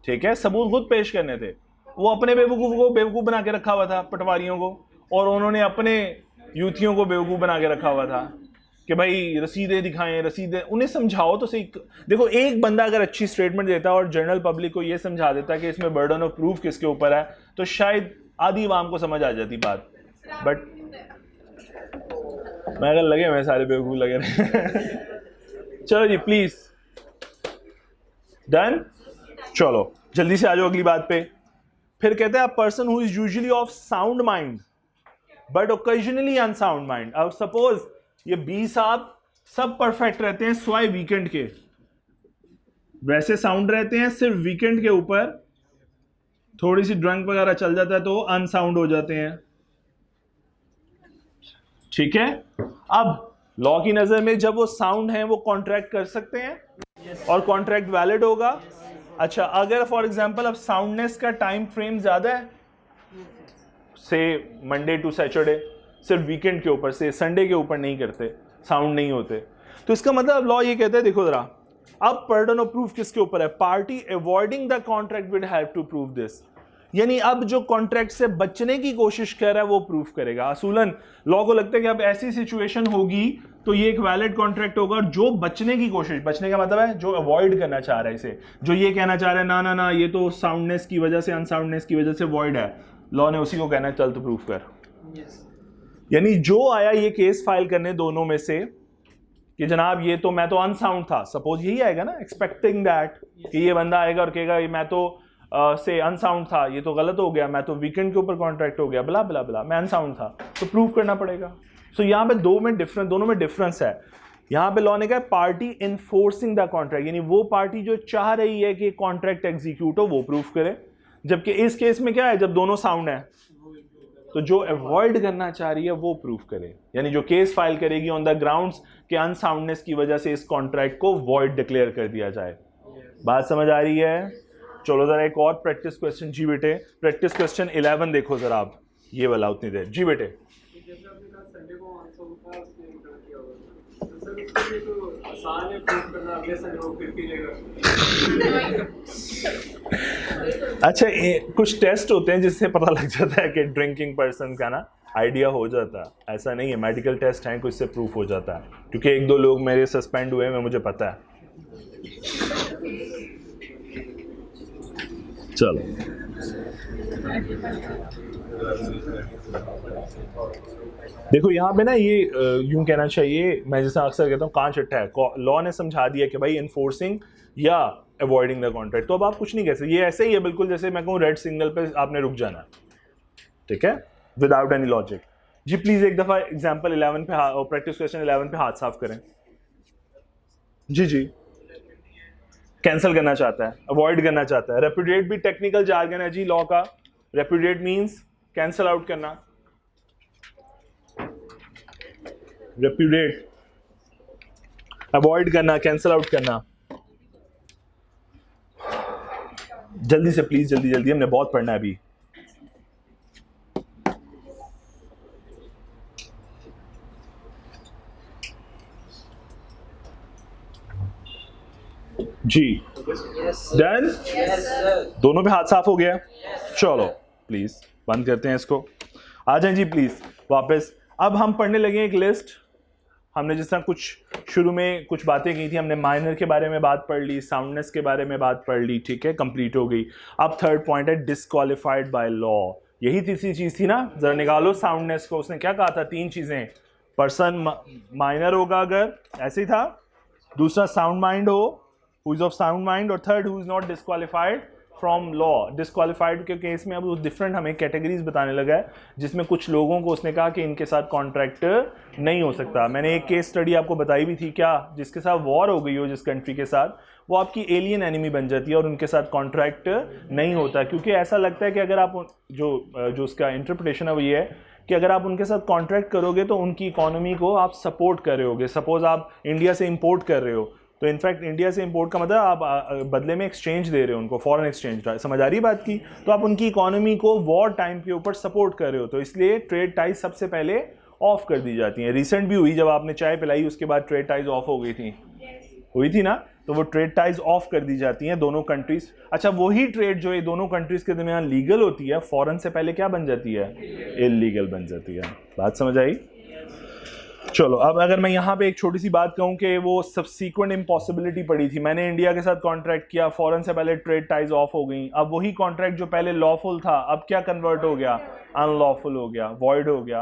ठीक है, सबूत खुद पेश करने थे। वो अपने बेवकूफ़ को बेवकूफ़ बना के रखा हुआ था, पटवारियों को, और उन्होंने अपने यूथियों को बेवकूफ़ बना के रखा हुआ था कि भाई रसीदें दिखाएं, रसीदें। उन्हें समझाओ तो सही। देखो एक बंदा अगर अच्छी स्टेटमेंट देता है और जनरल पब्लिक को ये समझा देता है कि इसमें बर्डन ऑफ प्रूफ किसके ऊपर है, तो शायद आधी आवाम को समझ आ जाती बात। बट मैं अगर लगे मैं सारे बेवकूफ़ लगे रहे। चलो जी प्लीज, डन? चलो जल्दी से आ जाओ अगली बात पे। फिर कहते हैं person who is usually of sound mind but occasionally unsound mind. अब सपोज ये बी साहब सब परफेक्ट रहते हैं स्वाय वीकेंड के, वैसे साउंड रहते हैं, सिर्फ वीकेंड के ऊपर थोड़ी सी ड्रंक वगैरह चल जाता है तो अनसाउंड हो जाते हैं, ठीक है। अब लॉ की नजर में जब वो साउंड है वो कॉन्ट्रैक्ट कर सकते हैं और कॉन्ट्रैक्ट वैलिड होगा। अच्छा अगर फॉर एग्जांपल अब साउंडनेस का टाइम फ्रेम ज्यादा है, से मंडे टू सैटरडे, सिर्फ वीकेंड के ऊपर, से संडे के ऊपर नहीं करते, साउंड नहीं होते, तो इसका मतलब लॉ ये कहता है, देखो जरा, अब बर्डन ऑफ प्रूफ किसके ऊपर है? Party avoiding the contract will have to prove this. यानी अब जो कॉन्ट्रैक्ट से बचने की कोशिश कर रहा है वो प्रूफ करेगा। असूलन लॉ को लगता है कि अब ऐसी सिचुएशन होगी तो ये एक वैलिड कॉन्ट्रैक्ट होगा, और जो बचने की कोशिश, बचने का मतलब है जो अवॉइड करना चाह रहा है इसे, जो ये कहना चाह रहा है ना ना ना ये तो साउंडनेस की वजह से, अनसाउंडनेस की वजह से वॉइड है, लॉ ने उसी को कहना है चल तो प्रूफ कर। यानी जो आया ये केस फाइल करने दोनों में से कि जनाब ये तो, मैं तो अनसाउंड था, सपोज यही आएगा ना, एक्सपेक्टिंग दैट कि ये बंदा आएगा और कहेगा मैं तो से अनसाउंड था, ये तो गलत हो गया, मैं तो वीकेंड के ऊपर कॉन्ट्रैक्ट हो गया, बला बला बला, मैं अनसाउंड था, तो प्रूफ करना पड़ेगा। सो यहाँ पे दोनों में डिफरेंस है। यहाँ पे लॉ ने कहा पार्टी इन्फोर्सिंग द कॉन्ट्रैक्ट, यानी वो पार्टी जो चाह रही है कि कॉन्ट्रैक्ट एग्जीक्यूट हो वो प्रूफ करे, जबकि इस केस में क्या है, जब दोनों साउंड है तो जो अवॉइड करना चाह रही है वो प्रूफ करे, यानी जो केस फाइल करेगी ऑन द ग्राउंड्स के अनसाउंडनेस की वजह से इस कॉन्ट्रैक्ट को वॉइड डिक्लेयर कर दिया जाए। बात समझ आ रही है? चलो जरा एक और प्रैक्टिस क्वेश्चन जी बेटे, प्रैक्टिस क्वेश्चन 11 देखो जरा आप, ये वाला उतनी देर जी बेटे। अच्छा कुछ टेस्ट होते हैं जिससे पता लग जाता है कि ड्रिंकिंग पर्सन का ना आइडिया हो जाता है, ऐसा नहीं है, मेडिकल टेस्ट हैं कुछ से प्रूफ हो जाता है, क्योंकि 1-2 लोग मेरे सस्पेंड हुए हैं, मुझे पता है। चलो देखो यहाँ पे ना ये यूं कहना चाहिए, मैं जैसा अक्सर कहता हूँ कांच अट्ठा है, लॉ ने समझा दिया कि भाई इन्फोर्सिंग या अवॉइडिंग द कॉन्ट्रैक्ट, तो अब आप कुछ नहीं कह सकते, ये ऐसे ही है बिल्कुल जैसे मैं कहूँ रेड सिग्नल पे आपने रुक जाना, ठीक है, विदाउट एनी लॉजिक। जी प्लीज एक दफा एग्जांपल 11 पे और प्रैक्टिस क्वेश्चन 11 पे हाथ साफ करें। जी जी, कैंसिल करना चाहता है, अवॉइड करना चाहता है। रेपुडिएट भी टेक्निकल जार्गन है जी लॉ का, रेपुडिएट मींस कैंसिल आउट करना। रेप्यूडिएट, अवॉइड करना, कैंसल आउट करना। जल्दी से प्लीज, जल्दी जल्दी, हमने बहुत पढ़ना है अभी। जी डन, दोनों पे हाथ साफ हो गया? चलो प्लीज बंद करते हैं इसको, आ जाएं जी प्लीज वापस। अब हम पढ़ने लगे एक लिस्ट। हमने जिस तरह कुछ शुरू में कुछ बातें की थी, हमने माइनर के बारे में बात पढ़ ली, साउंडनेस के बारे में बात पढ़ ली, ठीक है, कंप्लीट हो गई। अब थर्ड पॉइंट है डिस्क्वालिफाइड बाय लॉ। यही तीसरी चीज थी ना, जरा निकालो साउंडनेस को। उसने क्या कहा था? 3 चीजें, पर्सन माइनर होगा अगर, ऐसे ही था, दूसरा साउंड माइंड हो, who is of sound mind, और third who is not disqualified from law. Disqualified के केस में अब वो डिफरेंट हमें कैटेगरीज बताने लगा है, जिसमें कुछ लोगों को उसने कहा कि इनके साथ कॉन्ट्रैक्ट नहीं हो सकता। मैंने एक केस स्टडी आपको बताई भी थी क्या, जिसके साथ वॉर हो गई हो जिस कंट्री के साथ, वो आपकी एलियन एनिमी बन जाती है और उनके साथ कॉन्ट्रैक्ट नहीं होता, क्योंकि ऐसा लगता है कि अगर आप जो उसका इंटरप्रिटेशन है वो ये है कि अगर आप उनके साथ कॉन्ट्रैक्ट करोगे तो उनकी इकोनॉमी को आप सपोर्ट कर रहे होगे। सपोज आप इंडिया से इंपोर्ट कर रहे हो, तो इनफैक्ट इंडिया से इंपोर्ट का मतलब आप बदले में एक्सचेंज दे रहे हो उनको, फॉरेन एक्सचेंज, समझ आ रही बात की? तो आप उनकी इकोनॉमी को वॉर टाइम के ऊपर सपोर्ट कर रहे हो, तो इसलिए ट्रेड टाइज सबसे पहले ऑफ कर दी जाती हैं। रिसेंट भी हुई, जब आपने चाय पिलाई उसके बाद ट्रेड टाइज ऑफ हो गई थी, हुई थी ना, तो वो ट्रेड टाइज ऑफ कर दी जाती हैं दोनों कंट्रीज। अच्छा, वही ट्रेड जो ये दोनों कंट्रीज के दरमियान लीगल होती है, फॉरेन से पहले क्या बन जाती है? इलीगल बन जाती है। बात समझ आई? चलो, अब अगर मैं यहाँ पे एक छोटी सी बात कहूँ कि वो सबसीक्वेंट इम्पॉसिबिलिटी पड़ी थी। मैंने इंडिया के साथ कॉन्ट्रैक्ट किया, फॉरेन से पहले ट्रेड टाइज ऑफ हो गई। अब वही कॉन्ट्रैक्ट जो पहले लॉफुल था, अब क्या कन्वर्ट हो गया? अनलॉफुल हो गया, वॉइड हो गया।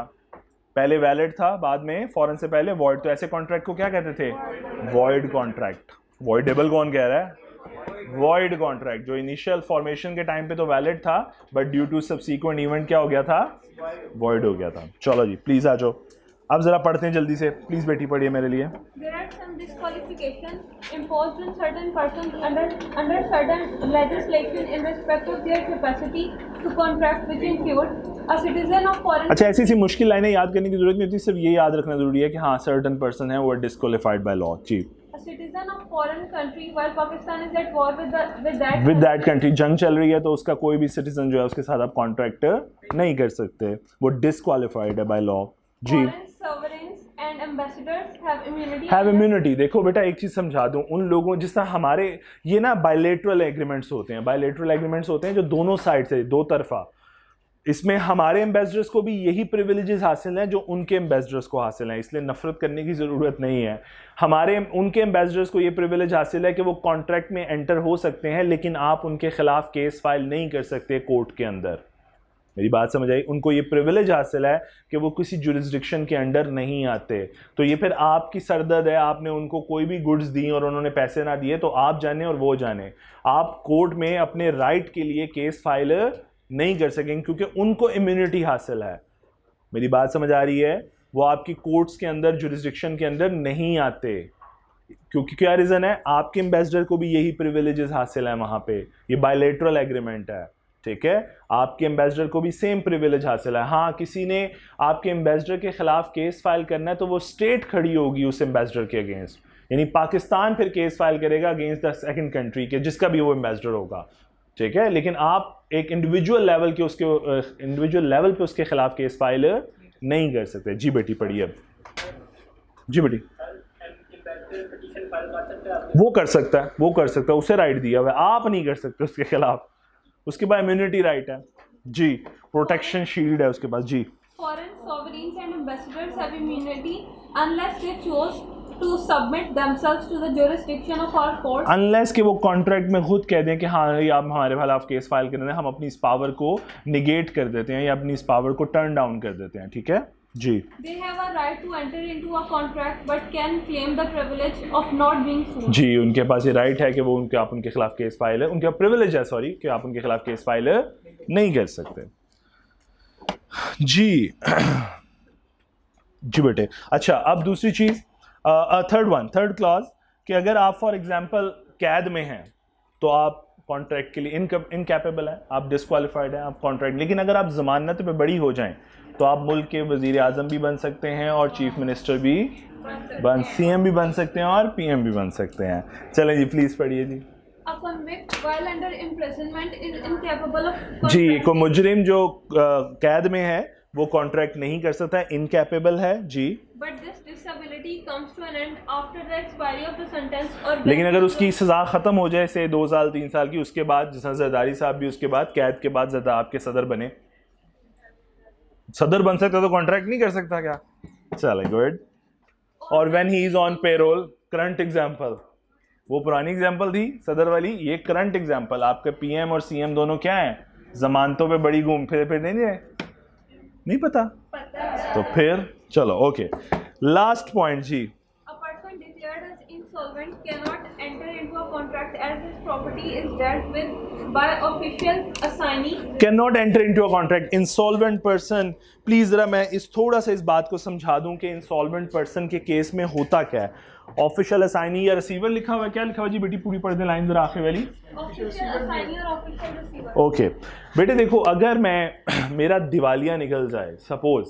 पहले वैलिड था, बाद में फॉरेन से पहले वॉइड। तो ऐसे कॉन्ट्रैक्ट को क्या कहते थे? Void contract. वॉइडेबल कौन कह रहा है? Void contract. जो इनिशियल फॉर्मेशन के टाइम पे तो वैलिड था, but due to subsequent event क्या हो गया था? वॉइड हो गया था। चलो जी प्लीज आ जाओ, अब जरा पढ़ते हैं जल्दी से, प्लीज बेटी पढ़िए मेरे लिए। There are some disqualifications imposed on certain persons under certain legislation in respect of their capacity to contract, which include a citizen of foreign. अच्छा, ऐसी सी मुश्किल लाइनें याद करने की जरूरत नहीं होती, सिर्फ ये याद रखना जरूरी है कि हाँ सर्टन पर्सन है वो डिस्क्वालिफाइड बाय लॉ। जी, A citizen of foreign country while Pakistan is at war with that country, जंग चल रही है तो उसका कोई भी सिटीजन जो है उसके साथ आप कॉन्ट्रैक्ट नहीं कर सकते, वो डिस्क्वालिफाइड है बाय लॉ। जी, foreign sovereigns and ambassadors have immunity. Have immunity. देखो बेटा, एक चीज समझा दूं, उन लोगों जिस तरह हमारे ये ना बायलेटरल एग्रीमेंट्स होते हैं, बायलेटरल एग्रीमेंट्स होते हैं जो दोनों साइड से, दो तरफा, इसमें हमारे एम्बेसडर्स को भी यही प्रिविलेजेस हासिल हैं जो उनके एम्बेसडर्स को हासिल हैं, इसलिए नफरत करने की ज़रूरत नहीं है। उनके एम्बेसडर्स को ये प्रिविलेज हासिल है कि वो कॉन्ट्रैक्ट में एंटर हो सकते हैं, लेकिन आप उनके खिलाफ केस फाइल नहीं कर सकते कोर्ट के अंदर। मेरी बात समझ आई? उनको ये प्रिविलेज हासिल है कि वो किसी जुरिस्डिक्शन के अंडर नहीं आते। तो ये फिर आपकी सरदर्द है, आपने उनको कोई भी गुड्स दी और उन्होंने पैसे ना दिए, तो आप जाने और वो जाने, आप कोर्ट में अपने राइट के लिए केस फाइल नहीं कर सकेंगे, क्योंकि उनको इम्यूनिटी हासिल है। मेरी बात समझ आ रही है? वो आपकी कोर्ट्स के अंदर, जुरिस्डिक्शन के अंदर नहीं आते, क्योंकि क्या रीज़न है? आपके एम्बेसडर को भी यही प्रिविलेजेस हासिल है वहाँ पे, ये बायलेटरल एग्रीमेंट है, ठीक है? आपके एम्बेसडर को भी सेम प्रिविलेज हासिल है। हाँ, किसी ने आपके एम्बेसडर के खिलाफ केस फाइल करना है तो वो स्टेट खड़ी होगी उस एम्बेसडर के अगेंस्ट, यानी पाकिस्तान फिर केस फाइल करेगा अगेंस्ट द सेकंड कंट्री के, जिसका भी वो एम्बेसडर होगा, ठीक है? लेकिन आप एक इंडिविजुअल लेवल पे उसके खिलाफ केस फाइल नहीं कर सकते। जी बेटी पढ़िए अब। जी बेटी, वो कर सकता है, वो कर सकता है, उसे राइट दिया हुआ है, आप नहीं कर सकते उसके खिलाफ, उसके पास इम्यूनिटी राइट है। जी, प्रोटेक्शन शील्ड है उसके पास। जी, Foreign sovereigns and ambassadors have immunity unless they chose to submit themselves to the jurisdiction of our courts. Unless कि वो कॉन्ट्रैक्ट में खुद कह दें कि हाँ ये आप हमारे खिलाफ केस फाइल कर रहे हैं, हम अपनी इस पावर को निगेट कर देते हैं या अपनी इस पावर को टर्न डाउन कर देते हैं, ठीक है? जी, They have a right to enter into a contract but can claim the privilege of not being sued. जी, उनके पास ये राइट है कि वो आप उनके खिलाफ केस फाइल है, उनका प्रिविलेज है, सॉरी, कि आप उनके खिलाफ केस फाइल नहीं कर सकते। जी जी बेटे। अच्छा, अब दूसरी चीज, थर्ड क्लॉज, कि अगर आप फॉर एग्जांपल कैद में हैं तो आप कॉन्ट्रैक्ट के लिए इनकैपेबल हैं, आप डिस्क्वालिफाइड हैं, आप कॉन्ट्रैक्ट। लेकिन अगर आप जमानत पे बरी हो जाएं तो आप मुल्क के वज़ीर आज़म भी बन सकते हैं और चीफ मिनिस्टर भी CM भी बन सकते हैं और PM भी बन सकते हैं। चलें जी, प्लीज़ पढ़िए जी। A convict while under imprisonment is incapable of जी, को मुजरिम जो कैद में है वो कॉन्ट्रैक्ट नहीं कर सकता, इनकैपेबल है जी। But this disability comes to an end after the expiry of the sentence or लेकिन अगर उसकी सज़ा ख़त्म हो जाए, से 2 साल 3 साल की, उसके बाद जैसा जरदारी साहब भी उसके बाद कैद के बाद आपके सदर बने, सदर बन सकता तो कॉन्ट्रैक्ट नहीं कर सकता क्या? चले गुड। और when he is on payroll, current example, वो पुरानी एग्जांपल थी सदर वाली, ये करंट एग्जांपल। आपके PM और CM दोनों क्या हैं? जमानतों पे बड़ी घूम फिर देंगे, नहीं पता तो फिर चलो ओके। लास्ट पॉइंट जी। A person declared as insolvent cannot enter into a contract as his property is dealt with by official assignee. Can not enter into a contract. Insolvent person, please जरा मैं थोड़ा सा इस बात को समझा दूं कि इंसॉल्वेंट पर्सन के केस में होता क्या है। ऑफिशियल असाइनी या रिसीवर लिखा हुआ है, क्या लिखा हुआ जी बेटी? पूरी पढ़ दें लाइन जरा आखिर वाली। Official assignee और official receiver. ओके बेटे देखो, अगर मैं मेरा दिवालिया निकल जाए सपोज,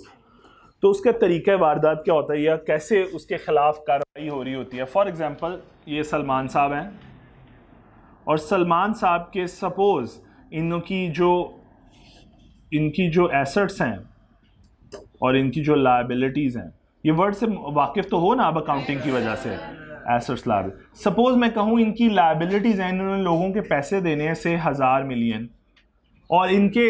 तो उसका तरीका वारदात क्या होता है या कैसे उसके खिलाफ कार्रवाई हो रही होती है। फॉर एग्जांपल ये सलमान साहब हैं और सलमान साहब के सपोज इनकी जो एसेट्स हैं और इनकी जो लायबिलिटीज़ हैं, ये वर्ड से वाकिफ़ तो हो ना अब अकाउंटिंग की वजह से, एसेट्स लायबिलिटी। सपोज मैं कहूँ इनकी लायबिलिटीज़ हैं, इन्होंने लोगों के पैसे देने हैं से 1000 मिलियन, और इनके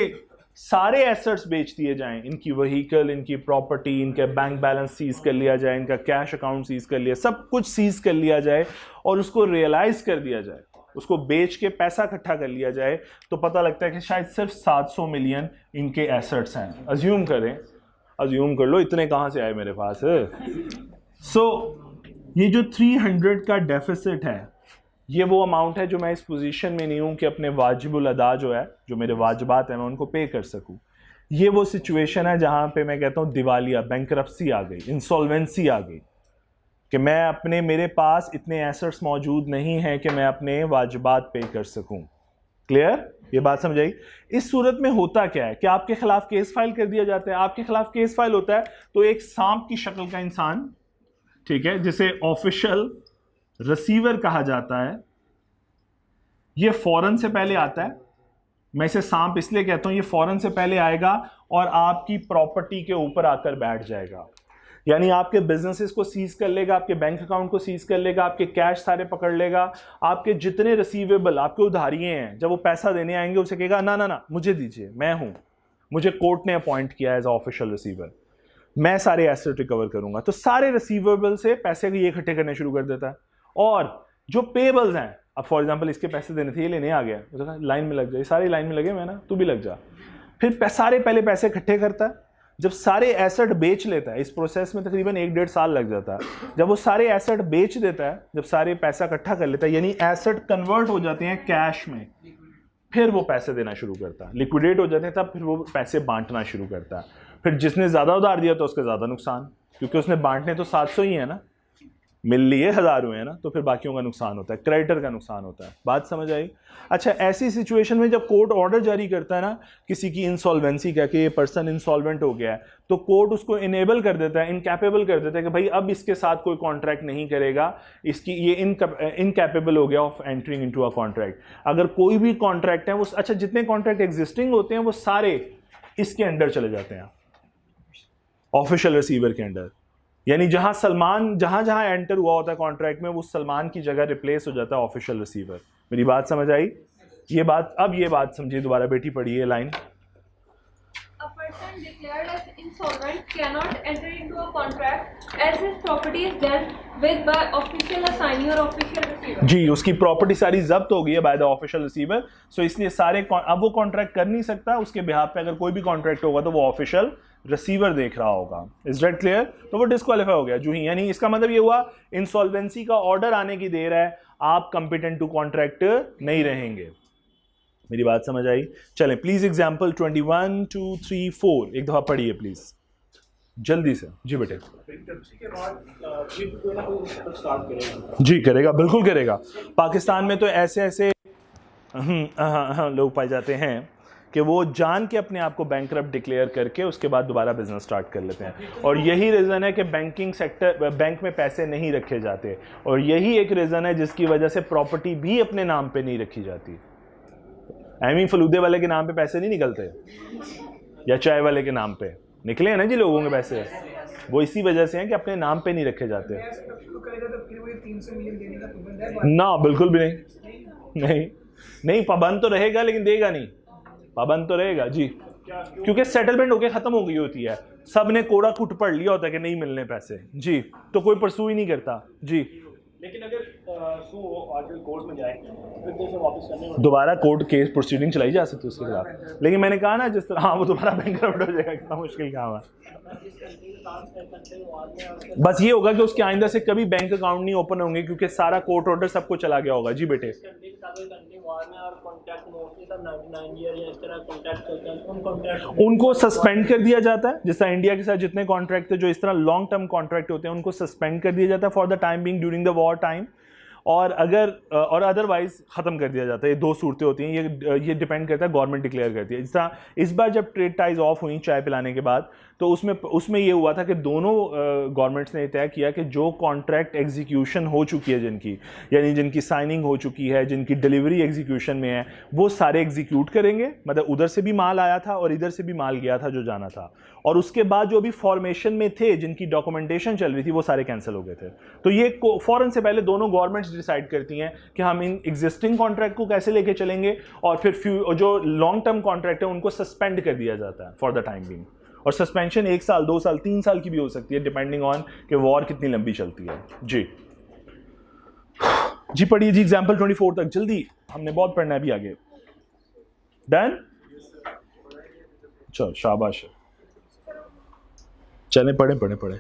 सारे एसेट्स बेच दिए जाएं, इनकी व्हीकल, इनकी प्रॉपर्टी, इनके बैंक बैलेंस सीज कर लिया जाए, इनका कैश अकाउंट सीज कर लिया, सब कुछ सीज कर लिया जाए और उसको रियलाइज कर दिया जाए, उसको बेच के पैसा इकट्ठा कर लिया जाए, तो पता लगता है कि शायद सिर्फ 700 मिलियन इनके एसेट्स हैं। अज्यूम कर लो इतने कहाँ से आए मेरे पास। सो ये जो 300 का डेफिसिट है, ये वो अमाउंट है जो मैं इस पोजीशन में नहीं हूँ कि अपने वाजिबुल अदा जो है, जो मेरे वाजिबात हैं, मैं उनको पे कर सकूँ। ये वो सिचुएशन है जहाँ पे मैं कहता हूँ दिवालिया, बैंकरप्सी आ गई, इंसॉल्वेंसी आ गई, कि मैं मेरे पास इतने एसेट्स मौजूद नहीं हैं कि मैं अपने वाजिबात पे कर सकूँ। क्लियर? ये बात समझ आई? इस सूरत में होता क्या है कि आपके खिलाफ केस फाइल कर दिया जाता है। आपके खिलाफ केस फाइल होता है तो एक सांप की शक्ल का इंसान, ठीक है, जिसे ऑफिशियल रिसीवर कहा जाता है, ये फौरन से पहले आता है। मैं इसे सांप इसलिए कहता हूं, ये फौरन से पहले आएगा और आपकी प्रॉपर्टी के ऊपर आकर बैठ जाएगा, यानी आपके बिजनेसेस को सीज कर लेगा, आपके बैंक अकाउंट को सीज कर लेगा, आपके कैश सारे पकड़ लेगा, आपके जितने रिसीवेबल, आपके उधारिये हैं, जब वो पैसा देने आएंगे उसे कहेगा ना ना ना मुझे दीजिए, मैं हूं, मुझे कोर्ट ने अपॉइंट किया एज ऑफिशियल रिसीवर, मैं सारे एसेट रिकवर करूंगा। तो सारे रिसीवेबल से पैसे ये इकट्ठे करने शुरू कर देता है। और जो पेबल्स हैं, अब फॉर एग्जांपल इसके पैसे देने थे, ये लेने आ गया, उसने कहा लाइन में लग जाए, सारी लाइन में लगे मैं ना, तू भी लग जा। फिर सारे पहले पैसे इकट्ठे करता है, जब सारे एसेट बेच लेता है, इस प्रोसेस में तकरीबन 1-1.5 साल लग जाता है। जब वो सारे एसेट बेच देता है, जब सारे पैसा इकट्ठा कर लेता है, यानी एसेट कन्वर्ट हो जाते हैं कैश में, फिर वो पैसे देना शुरू करता है, लिक्विडेट हो जाते हैं, तब फिर वो पैसे बांटना शुरू करता है। फिर जिसने ज़्यादा उधार दिया तो उसका ज़्यादा नुकसान, क्योंकि उसने बांटने तो 700 ही है ना, मिल लिए 1000 हुए हैं ना, तो फिर बाकियों का नुकसान होता है, क्रेडिटर का नुकसान होता है। बात समझ आई? अच्छा, ऐसी सिचुएशन में जब कोर्ट ऑर्डर जारी करता है ना किसी की इंसॉल्वेंसी का, कि ये पर्सन इंसॉल्वेंट हो गया है, तो कोर्ट उसको इनेबल कर देता है, इनकैपेबल कर देता है कि भाई अब इसके साथ कोई कॉन्ट्रैक्ट नहीं करेगा, इसकी ये इनकैपेबल हो गया of entering into a contract. अगर कोई भी कॉन्ट्रैक्ट है वो, अच्छा जितने कॉन्ट्रैक्ट एग्जिस्टिंग होते हैं वो सारे इसके अंडर चले जाते हैं, ऑफिशियल रिसीवर के अंडर, यानी जहां सलमान जहां एंटर हुआ होता है कॉन्ट्रैक्ट में, वो सलमान की जगह रिप्लेस हो जाता है ऑफिशियल रिसीवर। मेरी बात समझ आई? ये बात समझिए, दोबारा बेटी पढ़िए line. A person declared as insolvent cannot enter into a contract as his property is dealt with by official assignee or official receiver. जी, उसकी प्रॉपर्टी सारी जब्त हो गई है बाय द ऑफिशियल रिसीवर, सो इसलिए सारे अब वो कॉन्ट्रैक्ट कर नहीं सकता। उसके बिहाफ पे अगर कोई भी कॉन्ट्रैक्ट होगा तो वो ऑफिशियल रिसीवर देख रहा होगा। Is that clear? तो वो डिस्क्वालीफाई हो गया जो ही, यानी इसका मतलब ये हुआ इंसॉल्वेंसी का ऑर्डर आने की देर है, आप कंपिटेंट टू कॉन्ट्रैक्ट नहीं रहेंगे। मेरी बात समझ आई? चलें प्लीज एग्जांपल 21, 2, 3, 4 एक दफा पढ़िए प्लीज जल्दी से। जी बेटे। जी करेगा, बिल्कुल करेगा। पाकिस्तान में तो ऐसे लोग पाए जाते हैं कि वो जान के अपने आप को बैंकरप्ट डिक्लेयर करके उसके बाद दोबारा बिजनेस स्टार्ट कर लेते हैं। और यही रीज़न है कि बैंकिंग सेक्टर, बैंक में पैसे नहीं रखे जाते, और यही एक रीज़न है जिसकी वजह से प्रॉपर्टी भी अपने नाम पे नहीं रखी जाती। एमी फलूदे वाले के नाम पे पैसे नहीं निकलते, या चाय वाले के नाम पे निकले हैं ना जी लोगों के पैसे, वो इसी वजह से हैं कि अपने नाम पे नहीं रखे जाते। ना बिल्कुल भी नहीं, नहीं पाबंद तो रहेगा लेकिन देगा नहीं, पाबंद तो रहेगा जी, क्योंकि सेटलमेंट होके खत्म हो गई होती है, सब ने कोड़ा कुट पढ़ लिया होता है कि नहीं मिलने पैसे जी, तो कोई परसू ही नहीं करता जी। लेकिन अगर आगे कोर्ट में जाए फिर तो उसे वापस करने में दोबारा कोर्ट केस प्रोसीडिंग चलाई जा सकती है उसके खिलाफ, लेकिन मैंने कहा ना जिस तरह, हाँ वो दोबारा बैंकरप्ट हो जाएगा, कितना मुश्किल काम है। बस ये होगा कि उसके आइंदा से कभी बैंक अकाउंट नहीं ओपन होंगे, क्योंकि सारा कोर्ट ऑर्डर सबको चला गया होगा। जी बेटे, उनको सस्पेंड कर दिया जाता है, जिस तरह इंडिया के साथ जितने कॉन्ट्रैक्ट थे जो इस तरह लॉन्ग टर्म कॉन्ट्रैक्ट होते हैं उनको सस्पेंड कर दिया जाता है for the time being during the war time, और अदरवाइज ख़त्म कर दिया जाता है। ये दो सूरतें होती हैं, ये डिपेंड करता है, गवर्नमेंट डिक्लेयर करती है। जिस तरह इस बार जब ट्रेड टाइज ऑफ हुई चाय पिलाने के बाद, तो उसमें ये हुआ था कि दोनों गवर्नमेंट्स ने तय किया कि जो कॉन्ट्रैक्ट एग्जीक्यूशन हो चुकी है जिनकी, यानी जिनकी साइनिंग हो चुकी है, जिनकी डिलीवरी एग्जीक्यूशन में है, वो सारे एग्जीक्यूट करेंगे, मतलब उधर से भी माल आया था और इधर से भी माल गया था जो जाना था, और उसके बाद जो भी फॉर्मेशन में थे जिनकी डॉक्यूमेंटेशन चल रही थी वो सारे कैंसिल हो गए थे। तो ये फौरन से पहले दोनों गवर्नमेंट्स डिसाइड करती हैं कि हम इन एग्जिस्टिंग कॉन्ट्रैक्ट को कैसे लेके चलेंगे, और फिर जो लॉन्ग टर्म कॉन्ट्रैक्ट है उनको सस्पेंड कर दिया जाता है फॉर द टाइम बीइंग, और सस्पेंशन 1 साल 2 साल 3 साल की भी हो सकती है, डिपेंडिंग ऑन कि वॉर कितनी लंबी चलती है। जी जी पढ़िए जी, एग्जाम्पल 24 तक जल्दी, हमने बहुत पढ़ना है अभी आगे। डन, चलो शाबाश, चले पढ़े पढ़े पढ़े।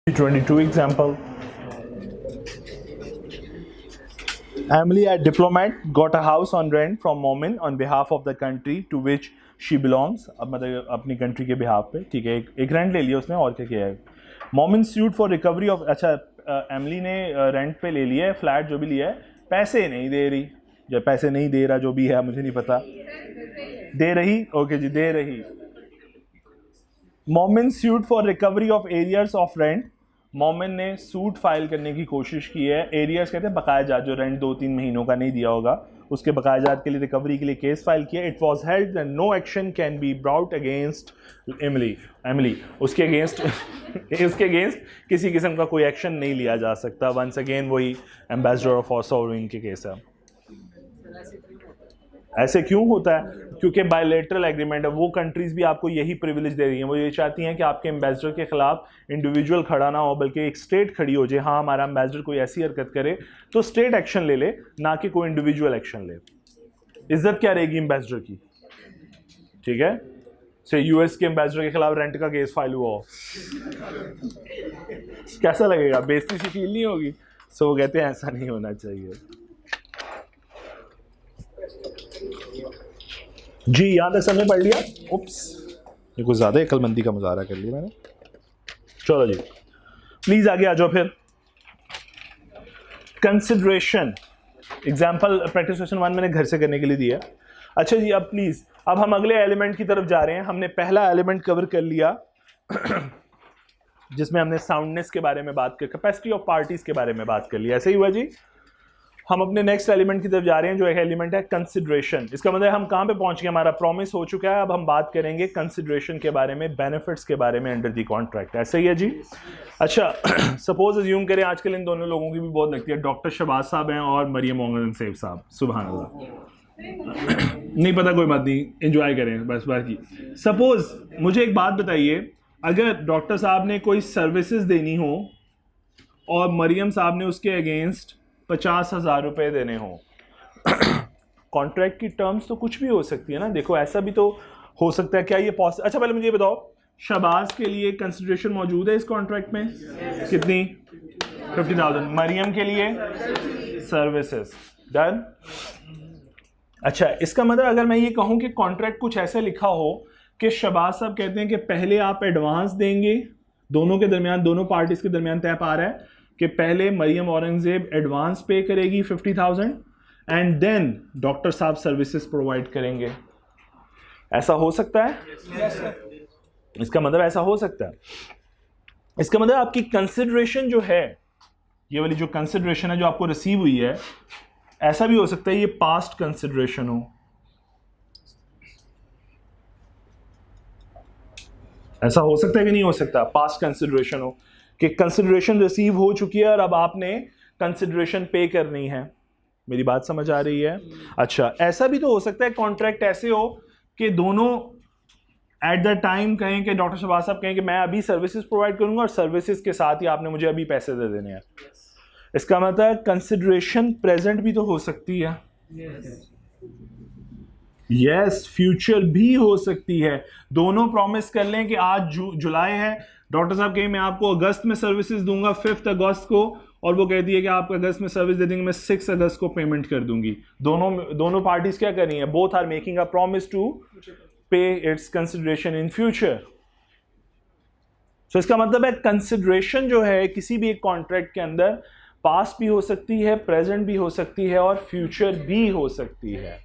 (22) example. Emily, a diplomat, got a house on rent from Momin on behalf of the country to which she belongs. अब मतलब अपनी कंट्री के बिहाफ पे, ठीक है, एक रेंट ले लिया उसने, और क्या किया है। Momin sued for recovery of, अच्छा एमली ने रेंट पे ले लिया है फ्लैट, जो भी लिया है, पैसे नहीं दे रही, या पैसे नहीं दे रहा, जो भी है मुझे नहीं पता, दे रही, ओके जी, दे रही। मोमिन sued for recovery of arrears of rent. मोमिन ने सूट फाइल करने की कोशिश की है, एरियर्स कहते हैं बकाया जात, जो रेंट 2-3 महीनों का नहीं दिया होगा, उसके बकाया जात के लिए रिकवरी के लिए केस फाइल किया। It was held that no action can be brought against Emily, उसके अगेंस्ट किसी किस्म का कोई एक्शन नहीं लिया जा सकता। वंस अगेन वही एम्बेसडर ऑफ सॉवरेन के केस है। ऐसे क्यों होता है? क्योंकि बायलैटरल एग्रीमेंट है, वो कंट्रीज भी आपको यही प्रिविलेज दे रही हैं, वो ये चाहती हैं कि आपके एम्बेसडर के खिलाफ इंडिविजुअल खड़ा ना हो, बल्कि एक स्टेट खड़ी हो जाए, हाँ हमारा एम्बेसडर कोई ऐसी हरकत करे तो स्टेट एक्शन ले ले, ना कि कोई इंडिविजुअल एक्शन ले। इज्जत क्या रहेगी एम्बेसडर की, ठीक है। से यूएस के एम्बेसडर के खिलाफ रेंट का केस फाइल हुआ हो, कैसा लगेगा? बेइज्जती सी फील नहीं होगी? सो वो कहते हैं ऐसा नहीं होना चाहिए जी। यहाँ तक सबने पढ़ लिया? उप्स, ये कुछ ज़्यादा अक्लमंदी का मुजाहरा कर लिया मैंने। चलो जी, प्लीज़ आगे आ जाओ फिर। कंसिडरेशन एग्जाम्पल प्रैक्टिस क्वेश्चन 1 मैंने घर से करने के लिए दिया। अच्छा जी, अब प्लीज अब हम अगले एलिमेंट की तरफ जा रहे हैं। हमने पहला एलिमेंट कवर कर लिया जिसमें हमने साउंडनेस के बारे में बात कर, कैपेसिटी ऑफ पार्टीज के बारे में बात कर लिया। ऐसे ही हुआ जी। हम अपने नेक्स्ट एलिमेंट की तरफ जा रहे हैं जो एक एलिमेंट है कंसिडरेशन। इसका मतलब हम कहाँ पे पहुंच गए, हमारा प्रॉमिस हो चुका है, अब हम बात करेंगे कंसिडरेशन के बारे में, बेनिफिट्स के बारे में अंडर दी कॉन्ट्रैक्ट। ऐसे ही है जी। अच्छा सपोज अज्यूम करें आजकल इन दोनों लोगों की भी बहुत लगती है, डॉक्टर शहबाज साहब हैं और मरियम मोहम्मद सैफ साहब, सुभान अल्लाह। नहीं पता, कोई बात नहीं, एंजॉय करें बस बात की। सपोज मुझे एक बात बताइए, अगर डॉक्टर साहब ने कोई सर्विसेज देनी हो और मरियम साहब ने उसके अगेंस्ट 50,000 रुपये देने हो, कॉन्ट्रैक्ट की टर्म्स तो कुछ भी हो सकती है ना। देखो ऐसा भी तो हो सकता है, क्या ये पॉसिबल? अच्छा पहले मुझे ये बताओ, शहबाज के लिए कंसिडरेशन मौजूद है इस कॉन्ट्रैक्ट में? कितनी? 50,000। मरियम के लिए सर्विसेज, डन। अच्छा, इसका मतलब अगर मैं ये कहूँ कि कॉन्ट्रैक्ट कुछ ऐसा लिखा हो कि शहबाज साहब कहते हैं कि पहले आप एडवांस देंगे, दोनों के दरमियान, दोनों पार्टीज के दरमियान तय पा रहा है कि पहले मरियम औरंगजेब एडवांस पे करेगी 50,000 एंड देन डॉक्टर साहब सर्विसेज प्रोवाइड करेंगे। ऐसा हो सकता है? Yes, sir. इसका मतलब ऐसा हो सकता है। इसका मतलब आपकी कंसिडरेशन जो है, ये वाली जो कंसिडरेशन है जो आपको रिसीव हुई है, ऐसा भी हो सकता है ये पास्ट कंसिडरेशन हो। ऐसा हो सकता है कि नहीं हो सकता? पास्ट कंसिडरेशन हो कि कंसिडरेशन रिसीव हो चुकी है और अब आपने कंसिडरेशन पे करनी है। मेरी बात समझ आ रही है? अच्छा, ऐसा भी तो हो सकता है कॉन्ट्रैक्ट ऐसे हो कि दोनों एट द टाइम कहें कि डॉक्टर शहबाज साहब कहें कि मैं अभी सर्विसेज प्रोवाइड करूंगा और सर्विसेज के साथ ही आपने मुझे अभी पैसे दे देने हैं। इसका मतलब कंसिडरेशन प्रेजेंट भी तो हो सकती है। यस, फ्यूचर भी हो सकती है। दोनों प्रॉमिस कर लें कि आज जुलाई है, डॉक्टर साहब कहें मैं आपको अगस्त में सर्विसेज दूंगा 5 अगस्त को, और वो कहती है कि आप अगस्त में सर्विस दे देंगे, मैं 6 अगस्त को पेमेंट कर दूंगी। दोनों पार्टीज क्या कर रही हैं? Both are making a promise to pay its consideration in future. So इसका मतलब है कंसिडरेशन जो है किसी भी एक कॉन्ट्रैक्ट के अंदर पास्ट भी हो सकती है, प्रेजेंट भी हो सकती है और फ्यूचर भी हो सकती है।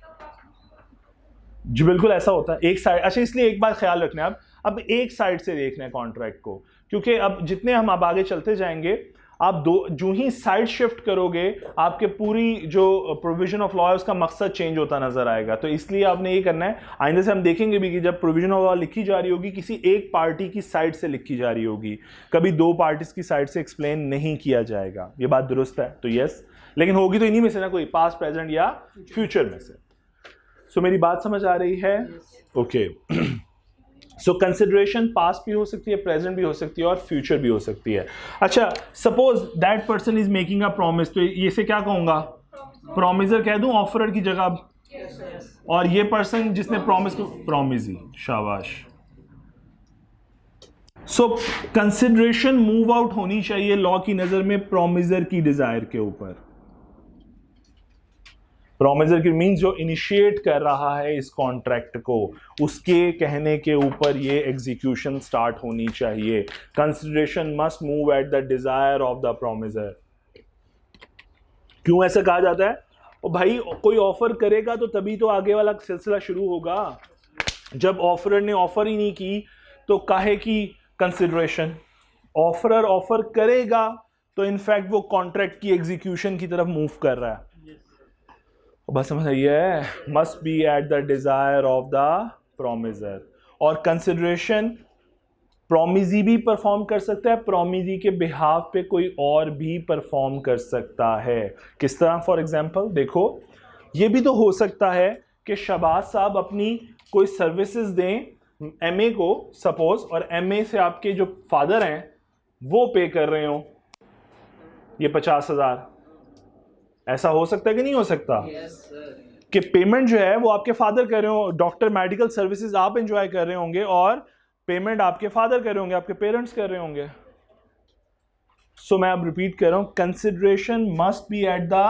जी बिल्कुल ऐसा होता है। एक साइड, अच्छा इसलिए एक बात ख्याल रखना है, अब एक साइड से देखना है कॉन्ट्रैक्ट को, क्योंकि अब जितने हम अब आगे चलते जाएंगे, आप जो ही साइड शिफ्ट करोगे आपके पूरी जो प्रोविजन ऑफ लॉ है उसका मकसद चेंज होता नजर आएगा। तो इसलिए आपने ये करना है, आइंदा से हम देखेंगे भी कि जब प्रोविजन ऑफ लॉ लिखी जा रही होगी किसी एक पार्टी की साइड से लिखी जा रही होगी, कभी दो पार्टीज की साइड से एक्सप्लेन नहीं किया जाएगा। ये बात दुरुस्त है? तो यस, लेकिन होगी तो इन्हीं में से ना, कोई पास्ट, प्रेजेंट या फ्यूचर में से। सो मेरी बात समझ आ रही है? ओके। सो कंसिडरेशन पास्ट भी हो सकती है, प्रेजेंट भी हो सकती है और फ्यूचर भी हो सकती है। अच्छा, suppose that person is making a promise, तो ये से क्या कहूंगा? प्रॉमिसर कह दूं ऑफरर की जगह? और ये पर्सन जिसने प्रॉमिस को, प्रॉमिसी, शाबाश। सो कंसिडरेशन मूव आउट होनी चाहिए लॉ की नजर में प्रॉमिसर की डिजायर के ऊपर। प्रॉमिसर की मीन्स जो इनिशिएट कर रहा है इस कॉन्ट्रैक्ट को, उसके कहने के ऊपर ये एग्जीक्यूशन स्टार्ट होनी चाहिए। Consideration must move at the desire of the promiser. क्यों ऐसा कहा जाता है? और भाई कोई ऑफर करेगा तो तभी तो आगे वाला सिलसिला शुरू होगा। जब ऑफरर ने ऑफर ही नहीं की तो काहे की कंसिडरेशन? ऑफरर ऑफर करेगा तो इनफैक्ट वो कॉन्ट्रैक्ट की एग्जीक्यूशन की तरफ मूव कर रहा है। बस समझ आइए, must be at the desire of the promiser. और कंसिडरेशन प्रॉमिसी भी परफॉर्म कर सकता है, प्रॉमिसी के बिहाफ पे कोई और भी परफॉर्म कर सकता है। किस तरह? फॉर एग्जांपल देखो, ये भी तो हो सकता है कि शहबाज साहब अपनी कोई सर्विसेज दें एमए को सपोज, और एमए से आपके जो फादर हैं वो पे कर रहे हो ये 50,000। ऐसा हो सकता है कि नहीं हो सकता? कि पेमेंट जो है वो आपके फादर कर रहे हो, डॉक्टर मेडिकल सर्विसेज आप एंजॉय कर रहे होंगे और पेमेंट आपके फादर कर रहे होंगे, आपके पेरेंट्स कर रहे होंगे। सो मैं अब रिपीट कर रहा हूं, consideration must be at the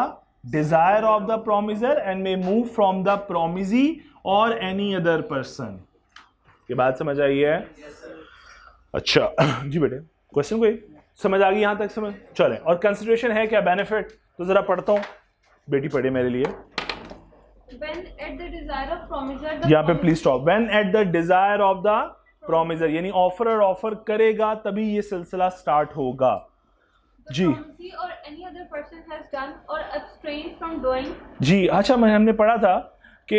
desire of the promisor and may move from the promisee or any other person. ये बात समझ आई है? अच्छा जी बेटे, क्वेश्चन कोई समझ आ गई यहां तक? समझ चले। और कंसिडरेशन है क्या? बेनिफिट तो जरा पढ़ता हूं, बेटी पढ़े मेरे लिए। When at the desire of promiser, the यहाँ पे please stop. When eight the desire of the promisor, यानी ऑफरर ऑफर करेगा तभी ये सिलसिला स्टार्ट होगा. जी promisee or any other person has done or abstained from doing. जी. अच्छा, हमने पढ़ा था कि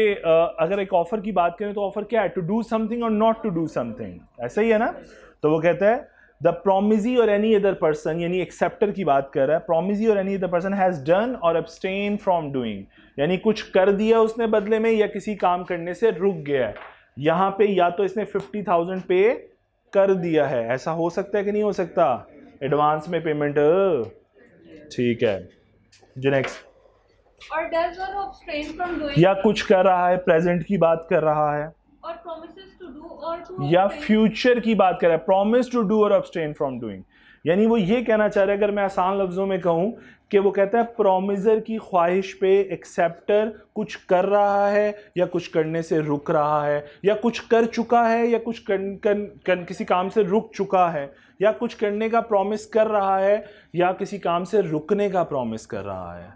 अगर एक ऑफर की बात करें तो ऑफर क्या है? टू डू समथिंग और नॉट टू डू समथिंग. ऐसा ही है ना? तो वो कहता है द प्रोमिसी और एनी अदर पर्सन, यानी एक्सेप्टर की बात कर रहा है. प्रोमिसी और any other person has done और अब्सटेन फ्रॉम डूइंग, यानी कुछ कर दिया उसने बदले में या किसी काम करने से रुक गया है. यहाँ पे या तो इसने 50,000 पे कर दिया है, ऐसा हो सकता है कि नहीं हो सकता? एडवांस में पेमेंट. ठीक है जी. Next. Or does or abstain from doing. या कुछ कर रहा है, प्रेजेंट की बात कर रहा है, Or promises to do or to. या abstain. फ्यूचर की बात कर रहा है. प्रॉमिस टू डू और अब्सटेन फ्रॉम डूइंग, यानी वो ये कहना चाह रहा है, अगर मैं आसान लफ्जों में कहूँ, कि वो कहता है प्रॉमिसर की ख्वाहिश पे एक्सेप्टर कुछ कर रहा है या कुछ करने से रुक रहा है, या कुछ कर चुका है या कुछ किसी काम से रुक चुका है, या कुछ करने का प्रॉमिस कर रहा है या किसी काम से रुकने का प्रॉमिस कर रहा है.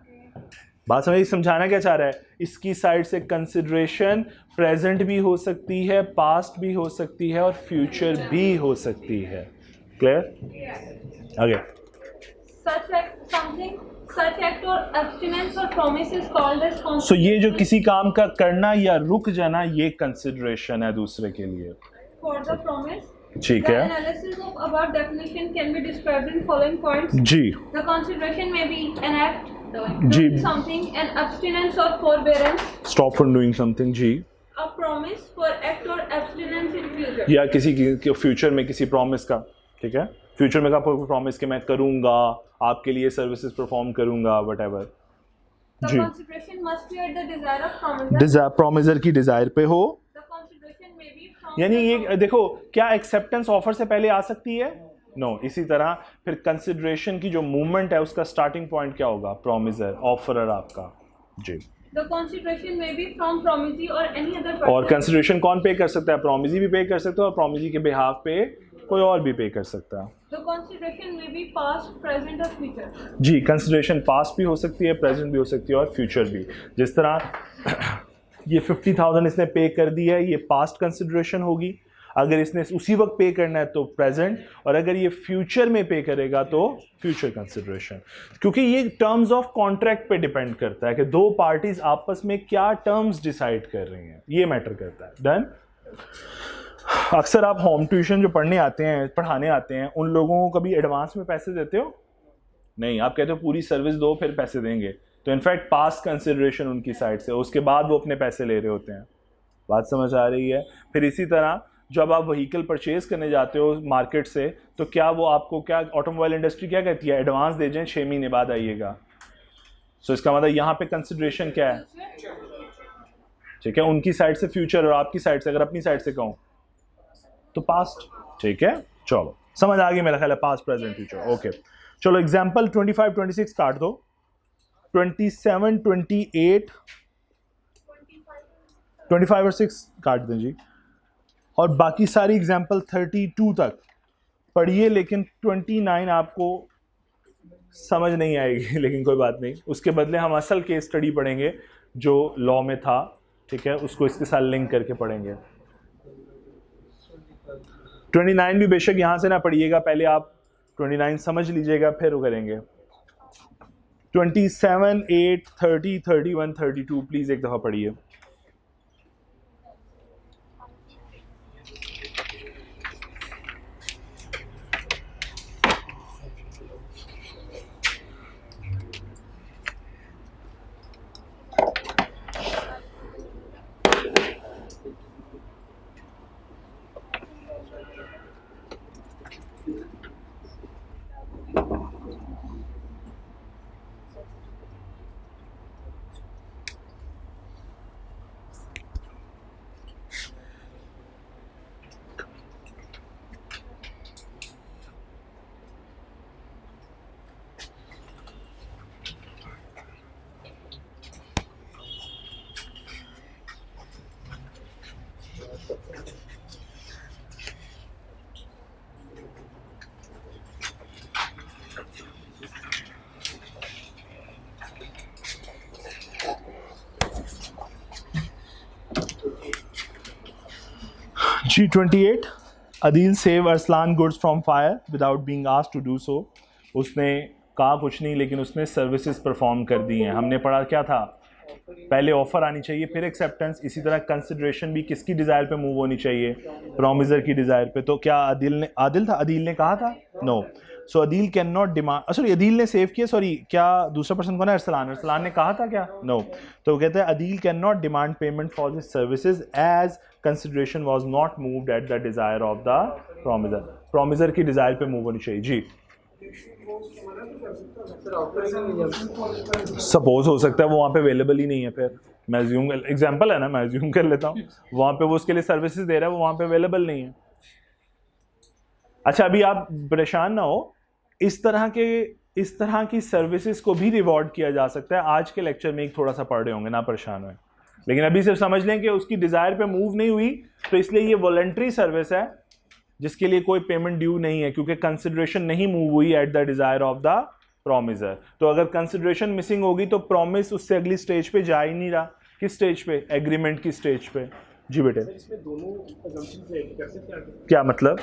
बात समझाना क्या चाह रहा है? इसकी साइड से कंसिडरेशन प्रेजेंट भी हो सकती है, पास्ट भी हो सकती है और फ्यूचर भी हो सकती है. क्लियर? आगे. Such act or abstinence or promise is called as consideration. सो ये जो किसी काम का करना या रुक जाना, ये कंसिडरेशन है दूसरे के लिए. For the promise. ठीक The है analysis of above definition can be described in following points. जी. The consideration may be an act, जी. doing something, an abstinence or forbearance, stop from doing something. जी. a promise for act or abstinence in future. या किसी की future में किसी promise का. ठीक है, फ्यूचर में का प्रॉमिस कि मैं करूंगा, आपके लिए सर्विसेज परफॉर्म करूंगा, व्हाटएवर. The जी. consideration must be at the desire of promiser. Promiser की डिजायर पे हो. The consideration may be from. यानी the ये देखो, क्या एक्सेप्टेंस ऑफर से पहले आ सकती है? नो. इसी तरह फिर कंसिडरेशन की जो मूवमेंट है उसका स्टार्टिंग पॉइंट क्या होगा? प्रॉमिसर, ऑफरर आपका. जी. The consideration may be from promisee or any other person. और कंसिडरेशन कौन पे कर सकता है? प्रॉमिसी भी पे कर सकता है और प्रॉमिसी के बिहाफ पे कोई और भी पे कर सकता है. The consideration may be past, present or future. जी. कंसिडरेशन पास्ट भी हो सकती है, प्रेजेंट भी हो सकती है और फ्यूचर भी. जिस तरह ये 50,000 इसने पे कर दिया है, ये पास्ट कंसिडरेशन होगी. अगर इसने उसी वक्त पे करना है तो प्रेजेंट, और अगर ये फ्यूचर में पे करेगा तो फ्यूचर कंसिडरेशन. क्योंकि ये टर्म्स ऑफ कॉन्ट्रैक्ट पे डिपेंड करता है कि दो पार्टीज आपस में क्या टर्म्स डिसाइड कर रही हैं, ये मैटर करता है. डन. अक्सर आप होम ट्यूशन जो पढ़ाने आते हैं, उन लोगों को कभी एडवांस में पैसे देते हो? नहीं. आप कहते हो पूरी सर्विस दो फिर पैसे देंगे. तो इनफैक्ट पास्ट कंसिडरेशन उनकी साइड से, उसके बाद वो अपने पैसे ले रहे होते हैं. बात समझ आ रही है? फिर इसी तरह जब आप व्हीकल परचेज करने जाते हो मार्केट से, तो क्या वो आपको, क्या ऑटोमोबाइल इंडस्ट्री क्या कहती है? एडवांस दे जाएं, 6 महीने बाद आइएगा. सो इसका मतलब यहाँ पे कंसिडरेशन क्या है? ठीक है, उनकी साइड से फ्यूचर और आपकी साइड से, अगर अपनी साइड से कहूँ तो पास्ट. ठीक है, चलो समझ आ गई मेरा ख्याल है. Past, present, future. ओके, चलो एग्जाम्पल 25, 26 काट दो. 27, 28, 25 और 6 काट दें जी. और बाकी सारी एग्जाम्पल 32 तक पढ़िए, लेकिन 29 आपको समझ नहीं आएगी, लेकिन कोई बात नहीं. उसके बदले हम असल केस स्टडी पढ़ेंगे जो लॉ में था. ठीक है, उसको इसके साथ लिंक करके पढ़ेंगे. 29 भी बेशक यहाँ से ना पढ़िएगा, पहले आप 29 समझ लीजिएगा फिर वो करेंगे. 27, 8, 30, 31, 32 प्लीज़ एक दफ़ा पढ़िए. Sheet 28, Adeel save Arsalan goods from fire without being asked to do so. उसने कहा कुछ नहीं, लेकिन उसने सर्विसेज परफॉर्म कर दी हैं। हमने पढ़ा क्या था, पहले ऑफर आनी चाहिए फिर एक्सेप्टेंस। इसी तरह कंसिडरेशन भी किसकी डिज़ायर पे मूव होनी चाहिए, प्रॉमिसर की डिज़ायर पे। तो क्या अदील ने कहा था? No. So Adeel can not demand, sorry Adeel ने सेव किया, सॉरी क्या दूसरा पर्सन कौन है? अरसलान ने कहा था क्या? नो। तो कहते हैं Adeel can not demand payment for this services as consideration was not moved at the desire of the promiser. Promiser की डिज़ायर पे मूव होनी चाहिए जी। सपोज हो सकता है वो वहाँ पे अवेलेबल ही नहीं है, फिर मैं अज्यूम, एग्जांपल है ना, मैं अज्यूम कर लेता हूँ वहाँ पे वो उसके लिए सर्विसेज दे रहा है, वो वहाँ पे अवेलेबल नहीं है। अच्छा, अभी आप परेशान ना हो, इस तरह की सर्विसेज को भी रिवॉर्ड किया जा सकता है। आज के लेक्चर में एक थोड़ा सा पढ़ रहे होंगे ना, परेशान हुए, लेकिन अभी सिर्फ समझ लें कि उसकी डिज़ायर पे मूव नहीं हुई, तो इसलिए ये वॉलंटरी सर्विस है जिसके लिए कोई पेमेंट ड्यू नहीं है, क्योंकि कंसिडरेशन नहीं मूव हुई eight the desire of the promiser. तो अगर कंसिडरेशन मिसिंग होगी तो प्रॉमिस उससे अगली स्टेज पे जा ही नहीं रहा। किस स्टेज पे? एग्रीमेंट की स्टेज पे। जी बेटे, इसमें दोनों assumptions लेके कर सकते हैं। क्या मतलब?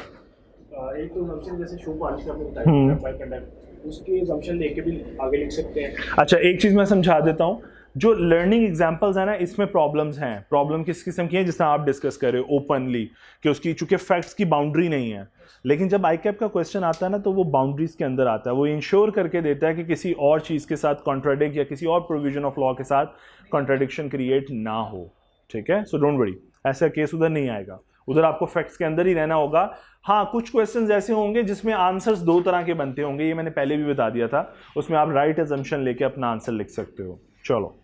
एक तो assumption जैसे शो पॉलिश का आपने बताया बाय कंडक्ट, उसके assumption लेके भी आगे लिख सकते हैं। अच्छा, एक चीज़ मैं समझा देता हूँ, जो लर्निंग एग्जाम्पल्स हैं ना, इसमें प्रॉब्लम्स हैं। प्रॉब्लम किस किस्म की है? जिस तरह आप डिस्कस कर रहे हो ओपनली कि उसकी चूंकि फैक्ट्स की बाउंड्री नहीं है, लेकिन जब आईकैप का क्वेश्चन आता है ना, तो वो बाउंड्रीज के अंदर आता है। वो इंश्योर करके देता है कि किसी और चीज़ के साथ कॉन्ट्राडिक्ट या किसी और प्रोविजन ऑफ लॉ के साथ कॉन्ट्राडिक्शन क्रिएट ना हो। ठीक है, सो डोंट वरी, ऐसा केस उधर नहीं आएगा। उधर आपको फैक्ट्स के अंदर ही रहना होगा। हाँ, कुछ क्वेश्चंस ऐसे होंगे जिसमें आंसर्स दो तरह के बनते होंगे, ये मैंने पहले भी बता दिया था। उसमें आप राइट अजम्पशन लेके अपना आंसर लिख सकते हो। चलो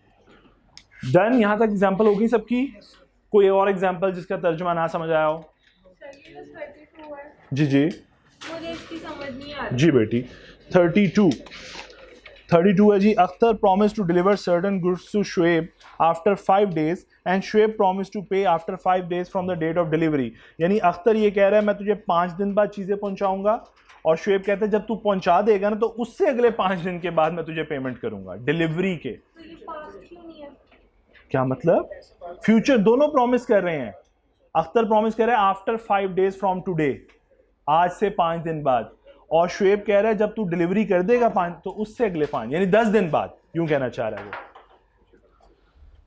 डन, यहाँ तक एग्जाम्पल होगी सबकी। कोई और एग्जाम्पल जिसका तर्जुमा ना समझ आया हो? जी जी, मुझे इसकी समझ नहीं आ रही। जी बेटी, 32 है जी। Akhtar promise to deliver certain goods to Shoaib after 5 days and Shoaib promise to pay after 5 days from the date of delivery. यानी अख्तर ये कह रहा है मैं तुझे 5 दिन बाद चीज़ें पहुंचाऊंगा, और शुएब कहता है जब तू पहुंचा देगा ना तो उससे अगले 5 दिन के बाद मैं तुझे पेमेंट करूंगा डिलीवरी के। तो ये पास्ट क्यों नहीं है? क्या मतलब? फ्यूचर दोनों प्रॉमिस कर रहे हैं। अख्तर प्रॉमिस कर रहा है आफ्टर 5 days फ्रॉम टुडे, आज से 5 दिन बाद, और शुएब कह रहा है जब तू डिलीवरी कर देगा 5 तो उससे अगले 5, यानी 10 दिन बाद, यूं कहना चाह रहा है वो।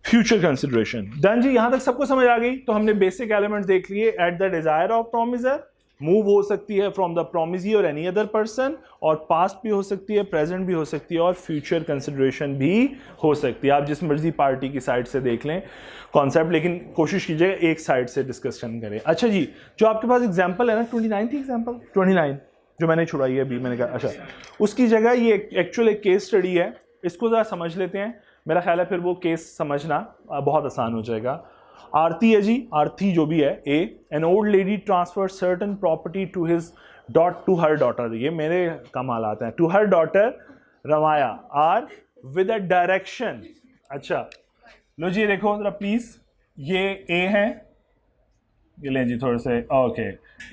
फ्यूचर कंसिडरेशन डन जी, यहां तक सबको समझ आ गई। तो हमने बेसिक एलिमेंट्स देख लिए। Eight the desire of promiser move हो सकती है from the promisee or any other person, और पास्ट भी हो सकती है, प्रेजेंट भी हो सकती है, और फ्यूचर कंसिडरेशन भी हो सकती है। आप जिस मर्जी पार्टी की साइड से देख लें कॉन्सेप्ट, लेकिन कोशिश कीजिएगा एक साइड से डिस्कशन करें। अच्छा जी, जो आपके पास एग्जाम्पल है ना, 29 थी एग्जाम्पल 29 जो मैंने छुड़ाई है अभी, मैंने कहा अच्छा उसकी जगह ये एक्चुअल एक केस स्टडी है, इसको ज़रा समझ लेते हैं। मेरा ख्याल है फिर वो केस समझना बहुत आसान हो जाएगा। आरती है जी, आरती जो भी है, an old lady transfer certain property to her daughter, ये मेरे कम हालात हैं, to her daughter Ramaya R with a direction. अच्छा लो जी, देखो जरा प्लीज, ये ए है, ये लें जी थोड़े से, ओके।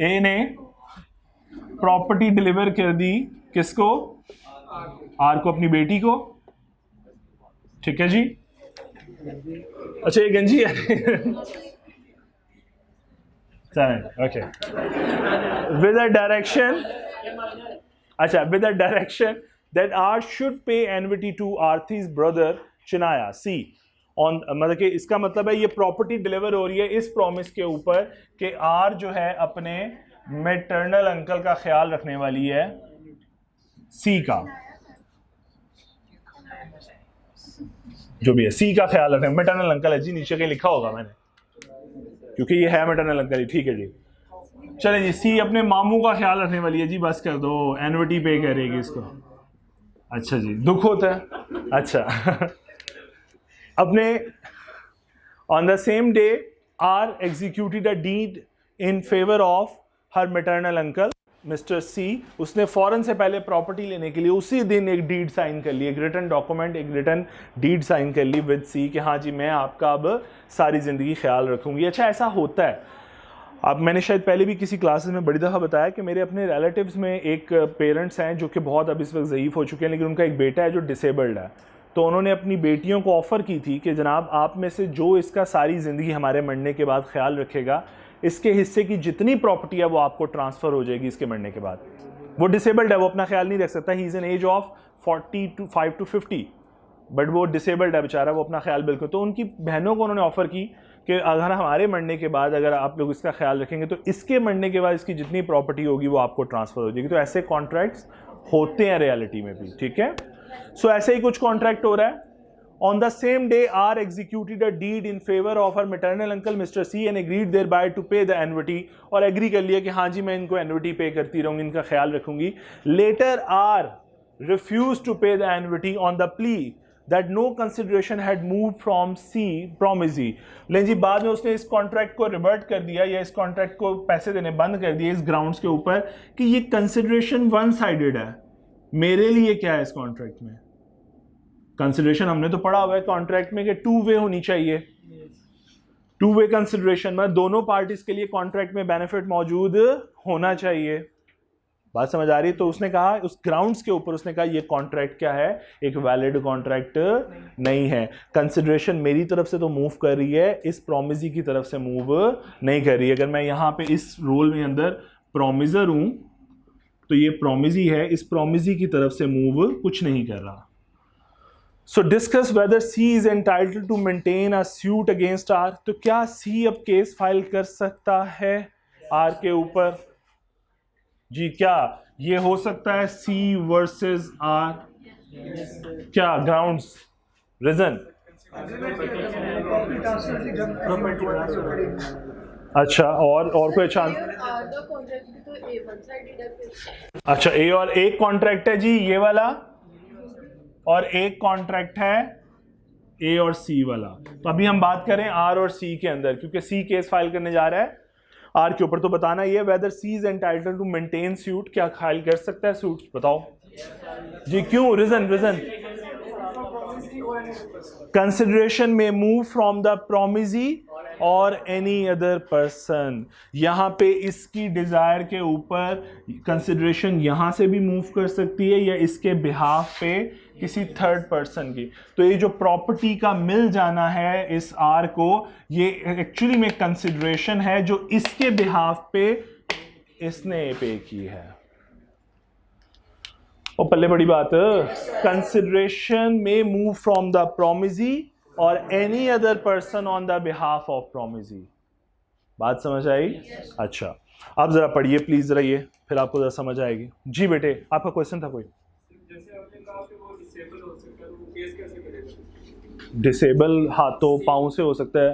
ए ने प्रॉपर्टी डिलीवर कर दी किसको? आर को, अपनी बेटी को। ठीक है जी। अच्छा ये गंजी है ओके। विद अ डायरेक्शन, अच्छा with a direction that R should pay annuity to Aarti's brother Chinaya C on, मतलब कि इसका मतलब है ये प्रॉपर्टी डिलीवर हो रही है इस प्रॉमिस के ऊपर कि आर जो है अपने मैटरनल अंकल का ख्याल रखने वाली है सी का, जो भी है सी का ख्याल रखने, मैटरनल अंकल है जी, नीचे कहीं लिखा होगा मैंने, क्योंकि ये है मैटरनल अंकल ही। ठीक है जी, चले जी, सी अपने मामू का ख्याल रखने वाली है जी, बस कर दो, एनविटी पे करेगी इसको। अच्छा जी, दुख होता है। अच्छा अपने on the same day R executed a deed in favour of her maternal uncle mister C, उसने फौरन से पहले प्रॉपर्टी लेने के लिए उसी दिन एक डीड साइन कर ली, एक रिटन डॉक्यूमेंट, एक रिटन डीड साइन कर ली विद सी कि हाँ जी मैं आपका अब सारी ज़िंदगी ख्याल रखूंगी। अच्छा ऐसा होता है, अब मैंने शायद पहले भी किसी क्लासेस में बड़ी दफ़ा बताया कि मेरे अपने रिलेटिव्स में एक पेरेंट्स हैं जो कि बहुत अब इस वक्त ज़ईफ़ हो चुके हैं, लेकिन उनका एक बेटा है जो डिसेबल्ड है। तो उन्होंने अपनी बेटियों को ऑफ़र की थी कि जनाब आप में से जो इसका सारी ज़िंदगी हमारे मरने के बाद ख्याल रखेगा, इसके हिस्से की जितनी प्रॉपर्टी है वो आपको ट्रांसफर हो जाएगी इसके मरने के बाद। वो डिसेबल्ड है, वो अपना ख्याल नहीं रख सकता, he is an age of 45 to 50, but वो डिसेबल्ड है बेचारा, वो अपना ख्याल बिल्कुल। तो उनकी बहनों को उन्होंने ऑफ़र की कि अगर हमारे मरने के बाद अगर आप लोग इसका ख्याल रखेंगे तो इसके मरने के बाद इसकी जितनी प्रॉपर्टी होगी वो आपको ट्रांसफ़र हो जाएगी। तो ऐसे कॉन्ट्रैक्ट्स होते हैं रियलिटी में भी, ठीक है। सो ऐसे ही कुछ कॉन्ट्रैक्ट हो रहा है। On the same day, R executed a deed in favor of her maternal uncle Mr. C and agreed thereby to pay the annuity, और एग्री कर लिया कि हाँ जी मैं इनको एनविटी पे करती रहूँगी, इनका ख्याल रखूँगी। Later R refused to pay the annuity on the plea that no consideration had moved from C promisee। लेकिन जी बाद में उसने इस कॉन्ट्रैक्ट को रिवर्ट कर दिया या इस कॉन्ट्रैक्ट को पैसे देने बंद कर दिए इस ग्राउंड्स के ऊपर कि ये कंसिडरेशन वन साइडेड है। मेरे लिए क्या है इस कॉन्ट्रैक्ट में? कंसिडरेशन हमने तो पढ़ा हुआ है कॉन्ट्रैक्ट में कि टू वे होनी चाहिए, टू वे कंसिडरेशन में दोनों पार्टीज के लिए कॉन्ट्रैक्ट में बेनिफिट मौजूद होना चाहिए। बात समझ आ रही है? तो उसने कहा उस ग्राउंड्स के ऊपर उसने कहा ये कॉन्ट्रैक्ट क्या है, एक वैलिड कॉन्ट्रैक्ट नहीं है। कंसिडरेशन मेरी तरफ से तो मूव कर रही है, इस प्रोमिसी की तरफ से मूव नहीं कर रही है। अगर मैं यहाँ पे इस रोल में अंदर प्रोमिजर हूं तो ये प्रोमिसी है, इस प्रोमिसी की तरफ से मूव कुछ नहीं कर रहा। So discuss whether C is entitled to maintain a suit against R। तो क्या C अब केस फाइल कर सकता है R के ऊपर? जी क्या ये हो सकता है C वर्सेस R? क्या ग्राउंड्स, रीजन? अच्छा और कोई चांस? अच्छा ए और एक कॉन्ट्रैक्ट है जी ये वाला, और एक कॉन्ट्रैक्ट है ए और सी वाला। तो अभी हम बात करें आर और सी के अंदर, क्योंकि सी केस फाइल करने जा रहा है आर के ऊपर। तो बताना ये whether C is entitled to maintain suit, क्या फाइल कर सकता है सूट? बताओ जी क्यों, रीजन? कंसिडरेशन में मूव फ्रॉम द प्रोमिसी और एनी अदर पर्सन। यहां पे इसकी डिजायर के ऊपर कंसिडरेशन यहां से भी मूव कर सकती है या इसके बिहाफ पे किसी थर्ड पर्सन की। तो ये जो प्रॉपर्टी का मिल जाना है इस आर को, ये एक्चुअली में कंसिडरेशन है जो इसके बिहाफ पे इसने पे की है। और पल्ले बड़ी बात, कंसिडरेशन में मूव फ्रॉम द प्रोमिसी और any other person on the behalf of promisee. बात समझ आई? अच्छा आप जरा पढ़िए प्लीज जरा ये, फिर आपको जरा समझ आएगी। जी बेटे आपका क्वेश्चन था कोई? जैसे आपने कहा कि वो डिसेबल हो सकता है, वो केस कैसे करेगा? डिसेबल हाथों पाँव से हो सकता है,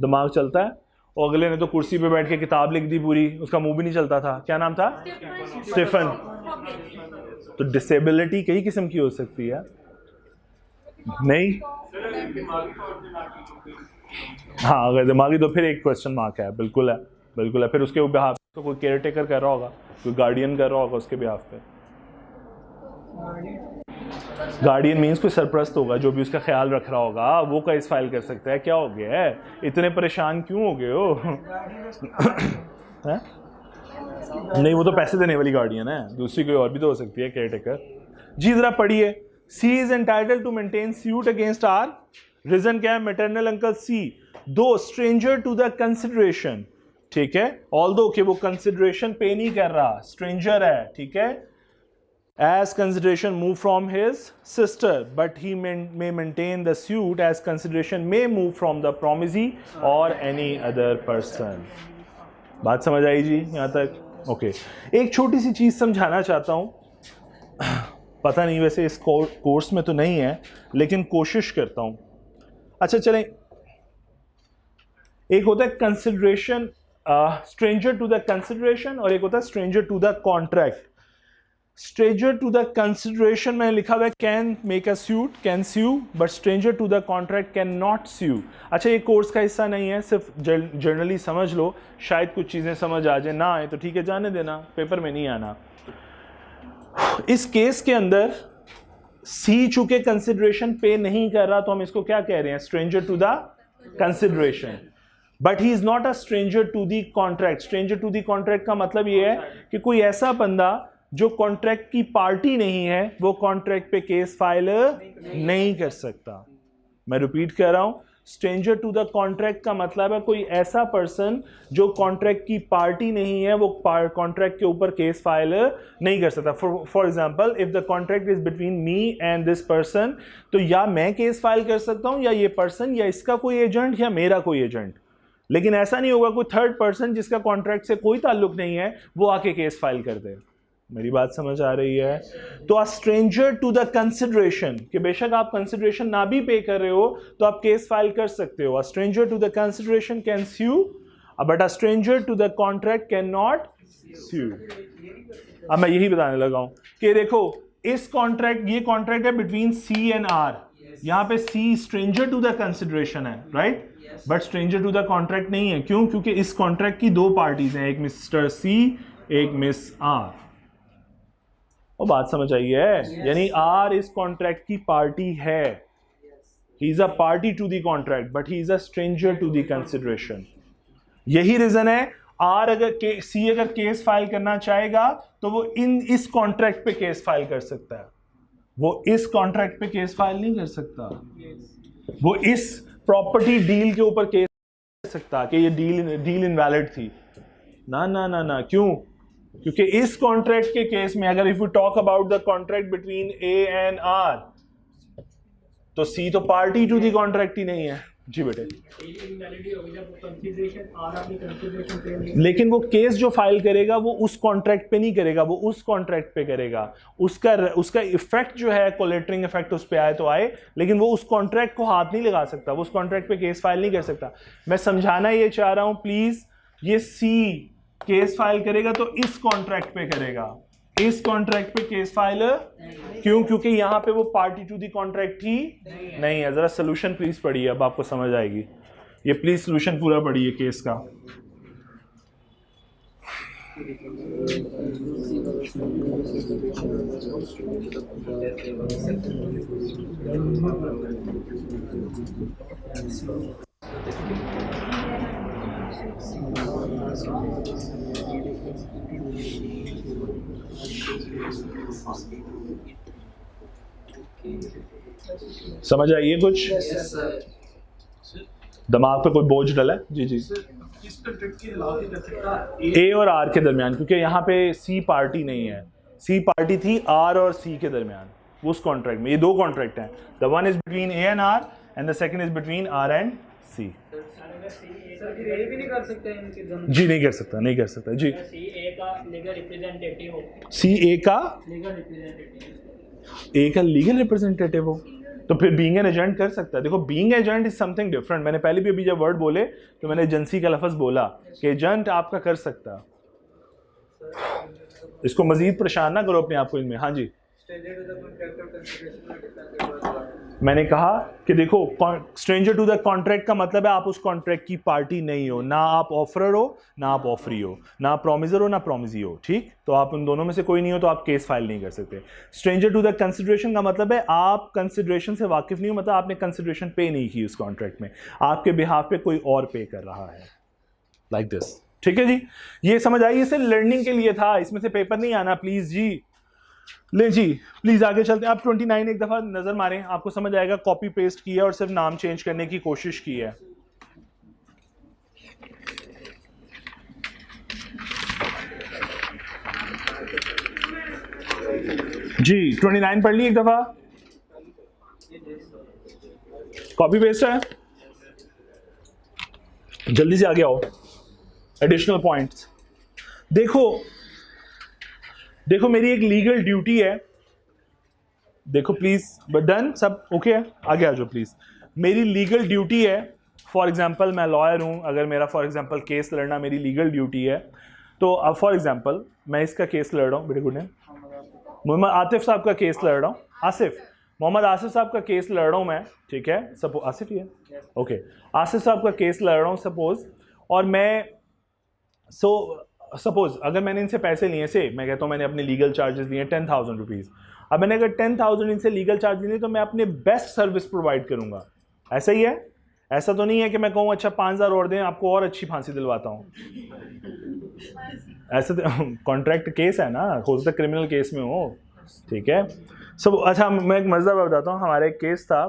दिमाग चलता है। और अगले ने तो कुर्सी पे बैठ के किताब लिख दी पूरी, उसका मुंह भी नहीं चलता था। क्या नाम था? स्टीफन। तो डिसेबिलिटी कई किस्म की हो सकती है। नहीं हाँ अगर दिमागी तो फिर एक क्वेश्चन मार्क है। बिल्कुल है, बिल्कुल है। फिर उसके बिहाफ तो कोई केयर टेकर कर रहा होगा, कोई गार्डियन कर रहा होगा उसके बिहाफ पे। गार्डियन मीन्स कोई सरप्रस्त होगा जो भी उसका ख्याल रख रहा होगा, वो केस फाइल कर सकता है। क्या हो गया है, इतने परेशान क्यों हो गए हो? नहीं वो तो पैसे देने वाली गार्डियन है, दूसरी कोई और भी तो हो सकती है केयर टेकर। जी जरा पढ़िए। C is entitled to maintain suit against R। Reason क्या है? Maternal uncle C though stranger to the consideration, ठीक है, ऑल्दो कि वो कंसिडरेशन पे नहीं कर रहा, स्ट्रेंजर है, ठीक है। As consideration move from his sister, but he may maintain the suit as consideration may move from the promisee or any other person। बात समझ आई जी यहाँ तक? ओके एक छोटी सी चीज़ समझाना चाहता हूँ, पता नहीं वैसे इस कोर्स में तो नहीं है लेकिन कोशिश करता हूँ। अच्छा चलें, एक होता है consideration, stranger to the consideration, और एक होता है stranger to the contract. Stranger to the consideration में लिखा हुआ है can make a suit, can sue, but stranger to the contract can not sue. अच्छा ये कोर्स का हिस्सा नहीं है, सिर्फ जर्नली समझ लो, शायद कुछ चीज़ें समझ आ जाए, ना आए तो ठीक है जाने देना, पेपर में नहीं आना। इस केस के अंदर सी चूंकि कंसिडरेशन पे नहीं कर रहा तो हम इसको क्या कह रहे हैं? Stranger to the consideration, but he is not a stranger to the contract. Stranger to the contract का मतलब ये है कि कोई ऐसा बंदा जो कॉन्ट्रैक्ट की पार्टी नहीं है वो कॉन्ट्रैक्ट पे केस फाइल नहीं कर सकता। मैं रिपीट कर रहा हूं, स्ट्रेंजर टू द कॉन्ट्रैक्ट का मतलब है कोई ऐसा पर्सन जो कॉन्ट्रैक्ट की पार्टी नहीं है, वो कॉन्ट्रैक्ट के ऊपर केस फाइल नहीं कर सकता। For example if the contract is between me and this person, तो या मैं केस फाइल कर सकता हूं या ये पर्सन या इसका कोई एजेंट या मेरा कोई एजेंट, लेकिन ऐसा नहीं होगा कोई थर्ड पर्सन जिसका कॉन्ट्रैक्ट से कोई ताल्लुक नहीं है वो आके केस फाइल कर दे। मेरी बात समझ आ रही है? तो a stranger to the consideration, कि बेशक आप कंसिडरेशन ना भी पे कर रहे हो तो आप केस फाइल कर सकते हो। A stranger to the consideration can sue, but a stranger to the contract can not sue. अब मैं यही बताने लगा हूं कि देखो इस कॉन्ट्रैक्ट, ये कॉन्ट्रैक्ट है बिटवीन सी एंड आर, यहां पे C stranger to the consideration है, right, but stranger to the contract नहीं है। क्यों? क्योंकि इस कॉन्ट्रैक्ट की दो पार्टीज हैं, एक मिस्टर सी एक मिस आर। वो बात समझ आई है? यानी आर इस कॉन्ट्रैक्ट की पार्टी है, he is a party to the contract but he is a stranger to the consideration. यही रीजन है आर अगर सी अगर केस फाइल करना चाहेगा तो वो इस कॉन्ट्रैक्ट पे केस फाइल कर सकता है, वो इस कॉन्ट्रैक्ट पे केस फाइल नहीं कर सकता। वो इस प्रॉपर्टी डील के ऊपर केस कर सकता कि ये डील इनवैलिड थी। ना ना ना ना, क्यों? क्योंकि इस कॉन्ट्रैक्ट के केस में अगर if you talk about the contract between A and R, तो सी तो पार्टी टू द कॉन्ट्रैक्ट ही नहीं है। जी बेटे, लेकिन वो केस जो फाइल करेगा वो उस कॉन्ट्रैक्ट पे नहीं करेगा, वो उस कॉन्ट्रैक्ट पे करेगा। उसका इफेक्ट जो है कोलेटरिंग इफेक्ट उस पे आए तो आए, लेकिन वो उस कॉन्ट्रैक्ट को हाथ नहीं लगा सकता, वो उस कॉन्ट्रैक्ट पे केस फाइल नहीं कर सकता। मैं समझाना ये चाह रहा हूं प्लीज, ये सी केस फाइल करेगा तो इस कॉन्ट्रैक्ट पे करेगा, इस कॉन्ट्रैक्ट पे केस फाइल क्यों? क्योंकि यहां पे वो पार्टी टू दी कॉन्ट्रैक्ट ही नहीं है। जरा सोल्यूशन प्लीज पढ़िए, अब आपको समझ आएगी। ये प्लीज सोल्यूशन पूरा पढ़िए केस का। समझ आइए कुछ? दिमाग पे कोई बोझ डला है? जी जी। ए और आर के दरमियान, क्योंकि यहाँ पे सी पार्टी नहीं है, सी पार्टी थी आर और सी के दरमियान उस कॉन्ट्रैक्ट में। ये दो कॉन्ट्रैक्ट हैं, the one is between A and R and the second is between R and C. जी नहीं कर सकता, नहीं कर सकता जी। सी ए का लीगल रिप्रेजेंटेटिव हो तो फिर बीइंग एन एजेंट कर सकता है। देखो being agent is something different. मैंने पहले भी अभी जब वर्ड बोले तो मैंने एजेंसी का लफ्ज बोला कि एजेंट आपका कर सकता। इसको मजीद परेशान ना करो अपने आप को इनमें। हाँ जी, मैंने कहा कि देखो स्ट्रेंजर टू द कॉन्ट्रैक्ट का मतलब है आप उस कॉन्ट्रैक्ट की पार्टी नहीं हो, ना आप ऑफरर हो ना आप ऑफरी हो, ना आप प्रॉमिजर हो ना प्रॉमिजी हो, ठीक? तो आप उन दोनों में से कोई नहीं हो तो आप केस फाइल नहीं कर सकते। स्ट्रेंजर टू द कंसिडरेशन का मतलब है आप कंसिडरेशन से वाकिफ नहीं हो, मतलब आपने कंसिडरेशन पे नहीं की उस कॉन्ट्रैक्ट में, आपके बिहाफ पे कोई और पे कर रहा है, लाइक दिस। ठीक है जी, ये समझ आई? इसे लर्निंग के लिए था, इसमें से पेपर नहीं आना प्लीज जी। ले जी प्लीज आगे चलते हैं। आप 29 एक दफा नजर मारें, आपको समझ आएगा। कॉपी पेस्ट किया और सिर्फ नाम चेंज करने की कोशिश की है। जी 29 पढ़ ली एक दफा, कॉपी पेस्ट है। जल्दी से आगे आओ। एडिशनल पॉइंट्स देखो मेरी एक लीगल ड्यूटी है। देखो प्लीज, बट डन सब ओके है? आगे आ जाओ प्लीज। मेरी लीगल ड्यूटी है, फॉर एग्जांपल मैं लॉयर हूं, अगर मेरा फॉर एग्जांपल केस लड़ना मेरी लीगल ड्यूटी है, तो अब फॉर एग्जांपल मैं इसका केस लड़ रहा हूं, बेटे गुड नेम, मोहम्मद आतिफ साहब का केस लड़ रहा हूं, मोहम्मद आसिफ साहब का केस लड़ रहा हूं मैं, ठीक है? सपोज आसिफ ही है, ओके, आसिफ साहब का केस लड़ रहा हूं सपोज, और मैं सपोज अगर मैंने इनसे पैसे लिए से, मैं कहता हूँ मैंने अपने लीगल चार्जेस लिए 10,000 रुपीज़। अब मैंने अगर 10,000 इनसे लीगल चार्ज लिए तो मैं अपने बेस्ट सर्विस प्रोवाइड करूँगा, ऐसा ही है? ऐसा तो नहीं है कि मैं कहूँ अच्छा 5,000 और दें, आपको और अच्छी फांसी दिलवाता हूँ। ऐसा कॉन्ट्रैक्ट केस है ना, हो सकता है क्रिमिनल केस में हो, ठीक है। सब अच्छा, मैं एक मज़ा बताता हूँ। हमारा एक केस था,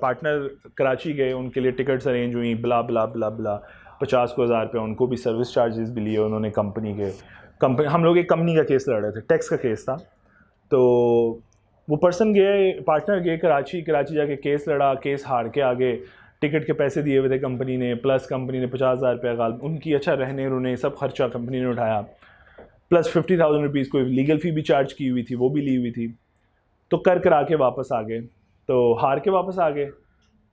पार्टनर कराची गए, उनके लिए टिकट्स अरेंज हुई, ब्ला ब्ला ब्ला ब्ला, 50 को 1000 रुपये, उनको भी सर्विस चार्जेस भी लिए उन्होंने कंपनी के। हम लोग एक कंपनी का केस लड़ रहे थे, टैक्स का केस था। तो वो पर्सन गए, पार्टनर गए कराची जाके केस लड़ा, केस हार के आगे, टिकट के पैसे दिए हुए थे कंपनी ने, प्लस कंपनी ने 50,000 रुपया गाल उनकी, अच्छा रहने रुने सब खर्चा कंपनी ने उठाया, प्लस 50,000 रुपीज़ कोई लीगल फ़ी भी चार्ज की हुई थी, वो भी ली हुई थी। तो करा के वापस आ गए, तो हार के वापस आ गए।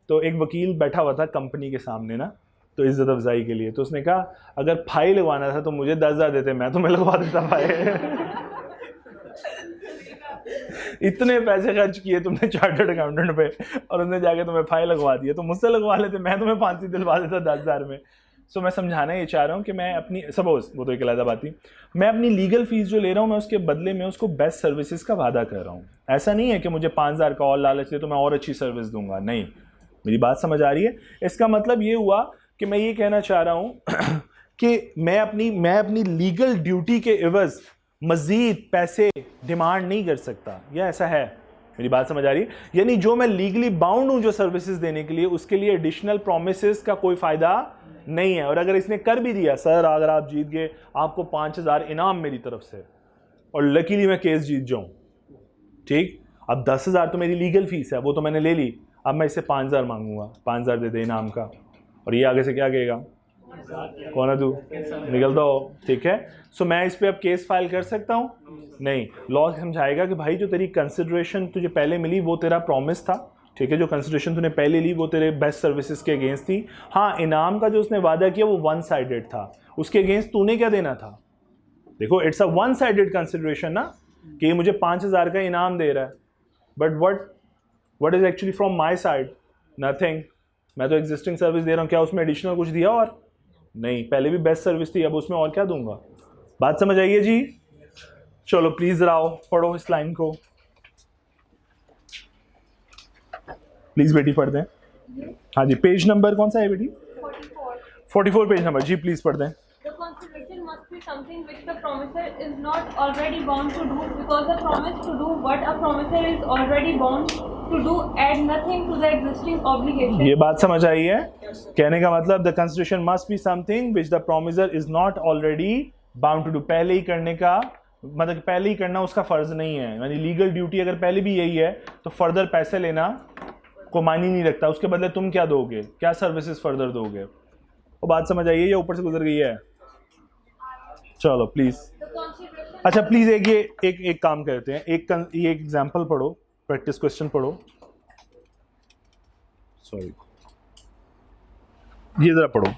तो एक वकील बैठा हुआ था कंपनी के सामने ना, तो इज़्ज़त अफजाई के लिए, तो उसने कहा अगर फाई लगवाना था तो मुझे 10,000 देते, मैं तुम्हें लगवा देता फाई। इतने पैसे खर्च किए तुमने चार्टर्ड अकाउंटेंट पे, और उसने जाके तुम्हें फाइल लगवा दिया, तो मुझसे लगवा लेते, मैं तुम्हें फांसी दिलवा देता 10,000 में। सो मैं समझाना ये चाह रहा हूँ कि मैं अपनी, सपोज वो तो एक अलग बात थी, मैं अपनी लीगल फीस जो ले रहा हूँ, मैं उसके बदले में उसको बेस्ट सर्विसेज का वादा कर रहा हूँ। ऐसा नहीं है कि मुझे 5,000 का और लालच दे तो मैं और अच्छी सर्विस दूंगा, नहीं। मेरी बात समझ आ रही है? इसका मतलब ये हुआ कि मैं ये कहना चाह रहा हूँ कि मैं अपनी लीगल ड्यूटी के एवज मज़ीद पैसे डिमांड नहीं कर सकता, या ऐसा है? मेरी बात समझ आ रही है? यानी जो मैं लीगली बाउंड हूं जो सर्विसेज देने के लिए, उसके लिए एडिशनल प्रोमिसेस का कोई फ़ायदा नहीं है। और अगर इसने कर भी दिया, सर अगर आप जीत गए आपको 5,000 इनाम मेरी तरफ से, और लकीली मैं केस जीत जाऊं, ठीक, अब 10,000 तो मेरी लीगल फीस है, वो तो मैंने ले ली, अब मैं इससे 5,000 मांगूंगा, 5,000 दे दे इनाम का, और ये आगे से क्या कहेगा, कौन है तू, निकल दो, ठीक है। सो मैं इस पे अब केस फाइल कर सकता हूँ? नहीं। लॉ समझाएगा कि भाई जो तेरी कंसिडरेशन तुझे पहले मिली वो तेरा प्रॉमिस था, ठीक है, जो कंसिडरेशन तूने पहले ली वो तेरे बेस्ट सर्विसेज के अगेंस्ट थी। हाँ, इनाम का जो उसने वादा किया वो वन साइडेड था, उसके अगेंस्ट तूने क्या देना था? देखो, it's a one sided consideration ना, कि ये मुझे 5,000 का इनाम दे रहा है, but what is actually from my side? Nothing. मैं तो एग्जिस्टिंग सर्विस दे रहा हूँ, क्या उसमें एडिशनल कुछ दिया? और नहीं, पहले भी बेस्ट सर्विस थी, अब उसमें और क्या दूंगा? बात समझ आइए जी? चलो प्लीज जरा आओ, पढ़ो इस लाइन को, प्लीज बेटी पढ़ दें। हाँ जी, पेज नंबर कौन सा है बेटी? 44 पेज नंबर जी, प्लीज पढ़ दें। The consideration must be something which the promisor is not already bound to do, because the promise to do what a promisor is already bound to do add nothing to the existing obligation. ये बात समझ आई है? कहने का मतलब the consideration must be something which the promisor is not already bound to do, पहले ही करने का मतलब पहले ही करना उसका फर्ज नहीं है। यानी लीगल ड्यूटी अगर पहले भी यही है तो फर्दर पैसे लेना को मायने नहीं रखता, उसके बदले तुम क्या दोगे, क्या सर्विसेज फर्दर दोगे। वो बात समझ आई है या ऊपर से गुजर गई है? चलो प्लीज, अच्छा प्लीज एक काम करते हैं, ये एग्जांपल पढ़ो, प्रैक्टिस क्वेश्चन पढ़ो, सॉरी ये जरा पढ़ो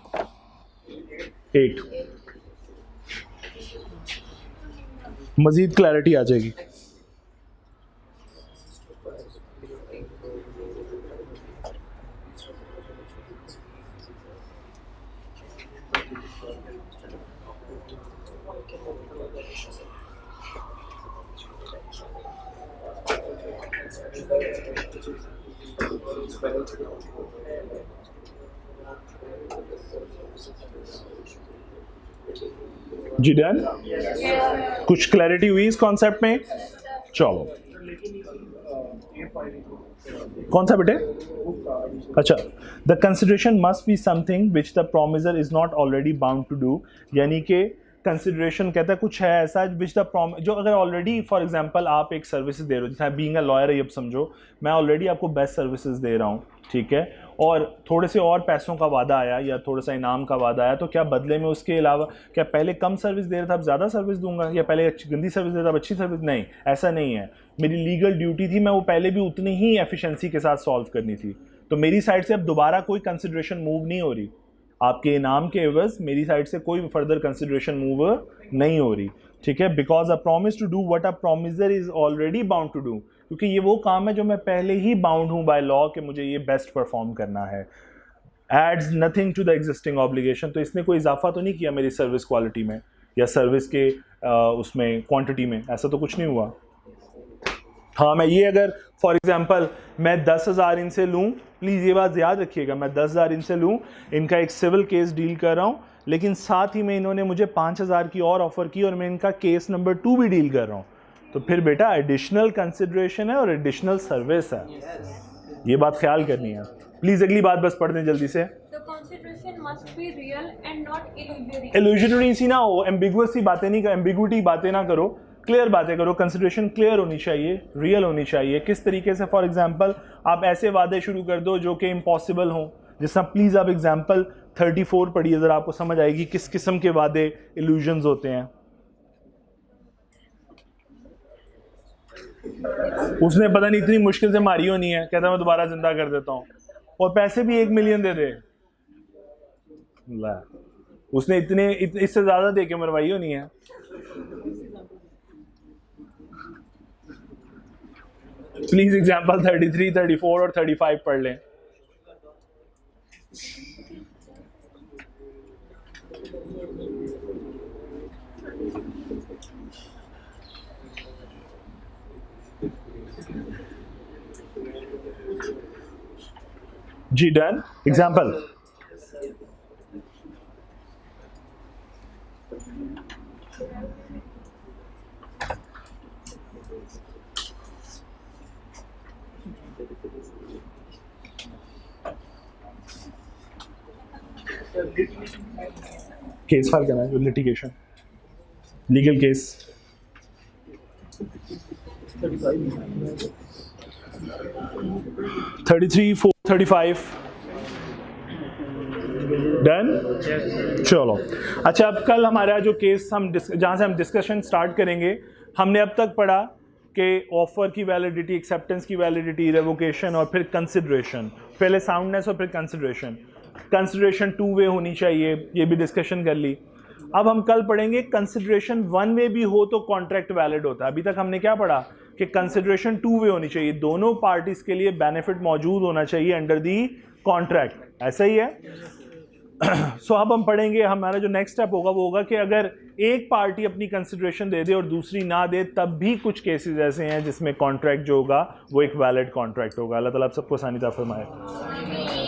8, मजीद क्लैरिटी आ जाएगी। जी डन? कुछ क्लैरिटी हुई इस कॉन्सेप्ट में? चलो, कौन सा बेटे? अच्छा, the consideration must be something which the promiser is not already bound to do, यानी कि कंसिडरेशन कहता है कुछ है ऐसा विच द जो अगर ऑलरेडी, फॉर एग्जांपल आप एक सर्विसेज दे रहे हो, जैसे बीइंग अ लॉयर है, अब समझो मैं ऑलरेडी आपको बेस्ट सर्विसेज दे रहा हूँ, ठीक है, और थोड़े से और पैसों का वादा आया या थोड़ा सा इनाम का वादा आया, तो क्या बदले में उसके अलावा क्या पहले कम सर्विस दे रहा था अब ज़्यादा सर्विस दूंगा, या पहले गंदी सर्विस दे रहा था अब अच्छी सर्विस? नहीं, ऐसा नहीं है। मेरी लीगल ड्यूटी थी, मैं वो पहले भी उतनी ही एफिशिएंसी के साथ सॉल्व करनी थी, तो मेरी साइड से अब दोबारा कोई कंसिडरेशन मूव नहीं हो रही, आपके इनाम के एवज मेरी साइड से कोई फर्दर कंसिडरेशन मूव नहीं हो रही, ठीक है, because a promise to do what a promiser is already bound to do, क्योंकि ये वो काम है जो मैं पहले ही बाउंड हूँ बाय लॉ कि मुझे ये बेस्ट परफॉर्म करना है। Adds nothing to the existing obligation, तो इसने कोई इजाफा तो नहीं किया मेरी सर्विस क्वालिटी में या सर्विस के उसमें क्वांटिटी में, ऐसा तो कुछ नहीं हुआ। हाँ, मैं ये अगर फॉर एग्जांपल मैं 10,000 इनसे लूँ, प्लीज़ ये बात याद रखिएगा, मैं 10,000 इनसे लूँ, इनका एक सिविल केस डील कर रहा हूँ, लेकिन साथ ही में इन्होंने मुझे 5,000 की और ऑफ़र की और मैं इनका केस नंबर 2 भी डील कर रहा हूँ, तो फिर बेटा एडिशनल कंसिडरेशन है और एडिशनल सर्विस है, ये बात ख्याल करनी है। प्लीज अगली बात बस पढ़ दें जल्दी से। The consideration must be real and not illusory. Illusionary सी ना हो, एम्बिगुअस सी बातें नहीं, एम्बिगुइटी बातें ना करो, क्लियर बातें करो। कंसिडरेशन क्लियर होनी चाहिए, रियल होनी चाहिए। किस तरीके से? फॉर एग्जांपल आप ऐसे वादे शुरू कर दो जो कि इम्पॉसिबल हों। जिस तरह प्लीज़ आप एग्जांपल 34 पढ़िए, ज़रा आपको समझ आएगी किस किस्म के वादे इल्यूजन्स होते हैं। उसने पता नहीं इतनी मुश्किल से मारी होनी है, कहता मैं दोबारा जिंदा कर देता हूँ, और पैसे भी 1 मिलियन दे दे। उसने इससे ज्यादा दे के मरवाई होनी है। प्लीज एग्जांपल 33, 34 और 35 पढ़ लें। जी डन। एग्जांपल केस फाइल करना है, लिटिगेशन, लीगल केस। 33, 4, 35 डन। चलो अच्छा, अब कल हमारा जो केस जहाँ से हम डिस्कशन स्टार्ट करेंगे, हमने अब तक पढ़ा कि ऑफर की वैलिडिटी, एक्सेप्टेंस की वैलिडिटी, रेवोकेशन और फिर कंसिडरेशन। पहले साउंडनेस और फिर कंसिडरेशन। कंसिडरेशन 2 वे होनी चाहिए, ये भी डिस्कशन कर ली। अब हम कल पढ़ेंगे कंसिडरेशन 1 वे भी हो तो कॉन्ट्रैक्ट वैलिड होता है। अभी तक हमने क्या पढ़ा कि कंसिडरेशन 2 वे होनी चाहिए, दोनों पार्टीज के लिए बेनिफिट मौजूद होना चाहिए अंडर दी कॉन्ट्रैक्ट, ऐसा ही है। सो अब हम पढ़ेंगे, हमारा जो नेक्स्ट स्टेप होगा वो होगा कि अगर एक पार्टी अपनी कंसिडरेशन दे दे और दूसरी ना दे, तब भी कुछ केसेस ऐसे हैं जिसमें कॉन्ट्रैक्ट जो होगा वो एक वैलिड कॉन्ट्रैक्ट होगा। अल्लाह ताला आप सबको आसानी अता फरमाए।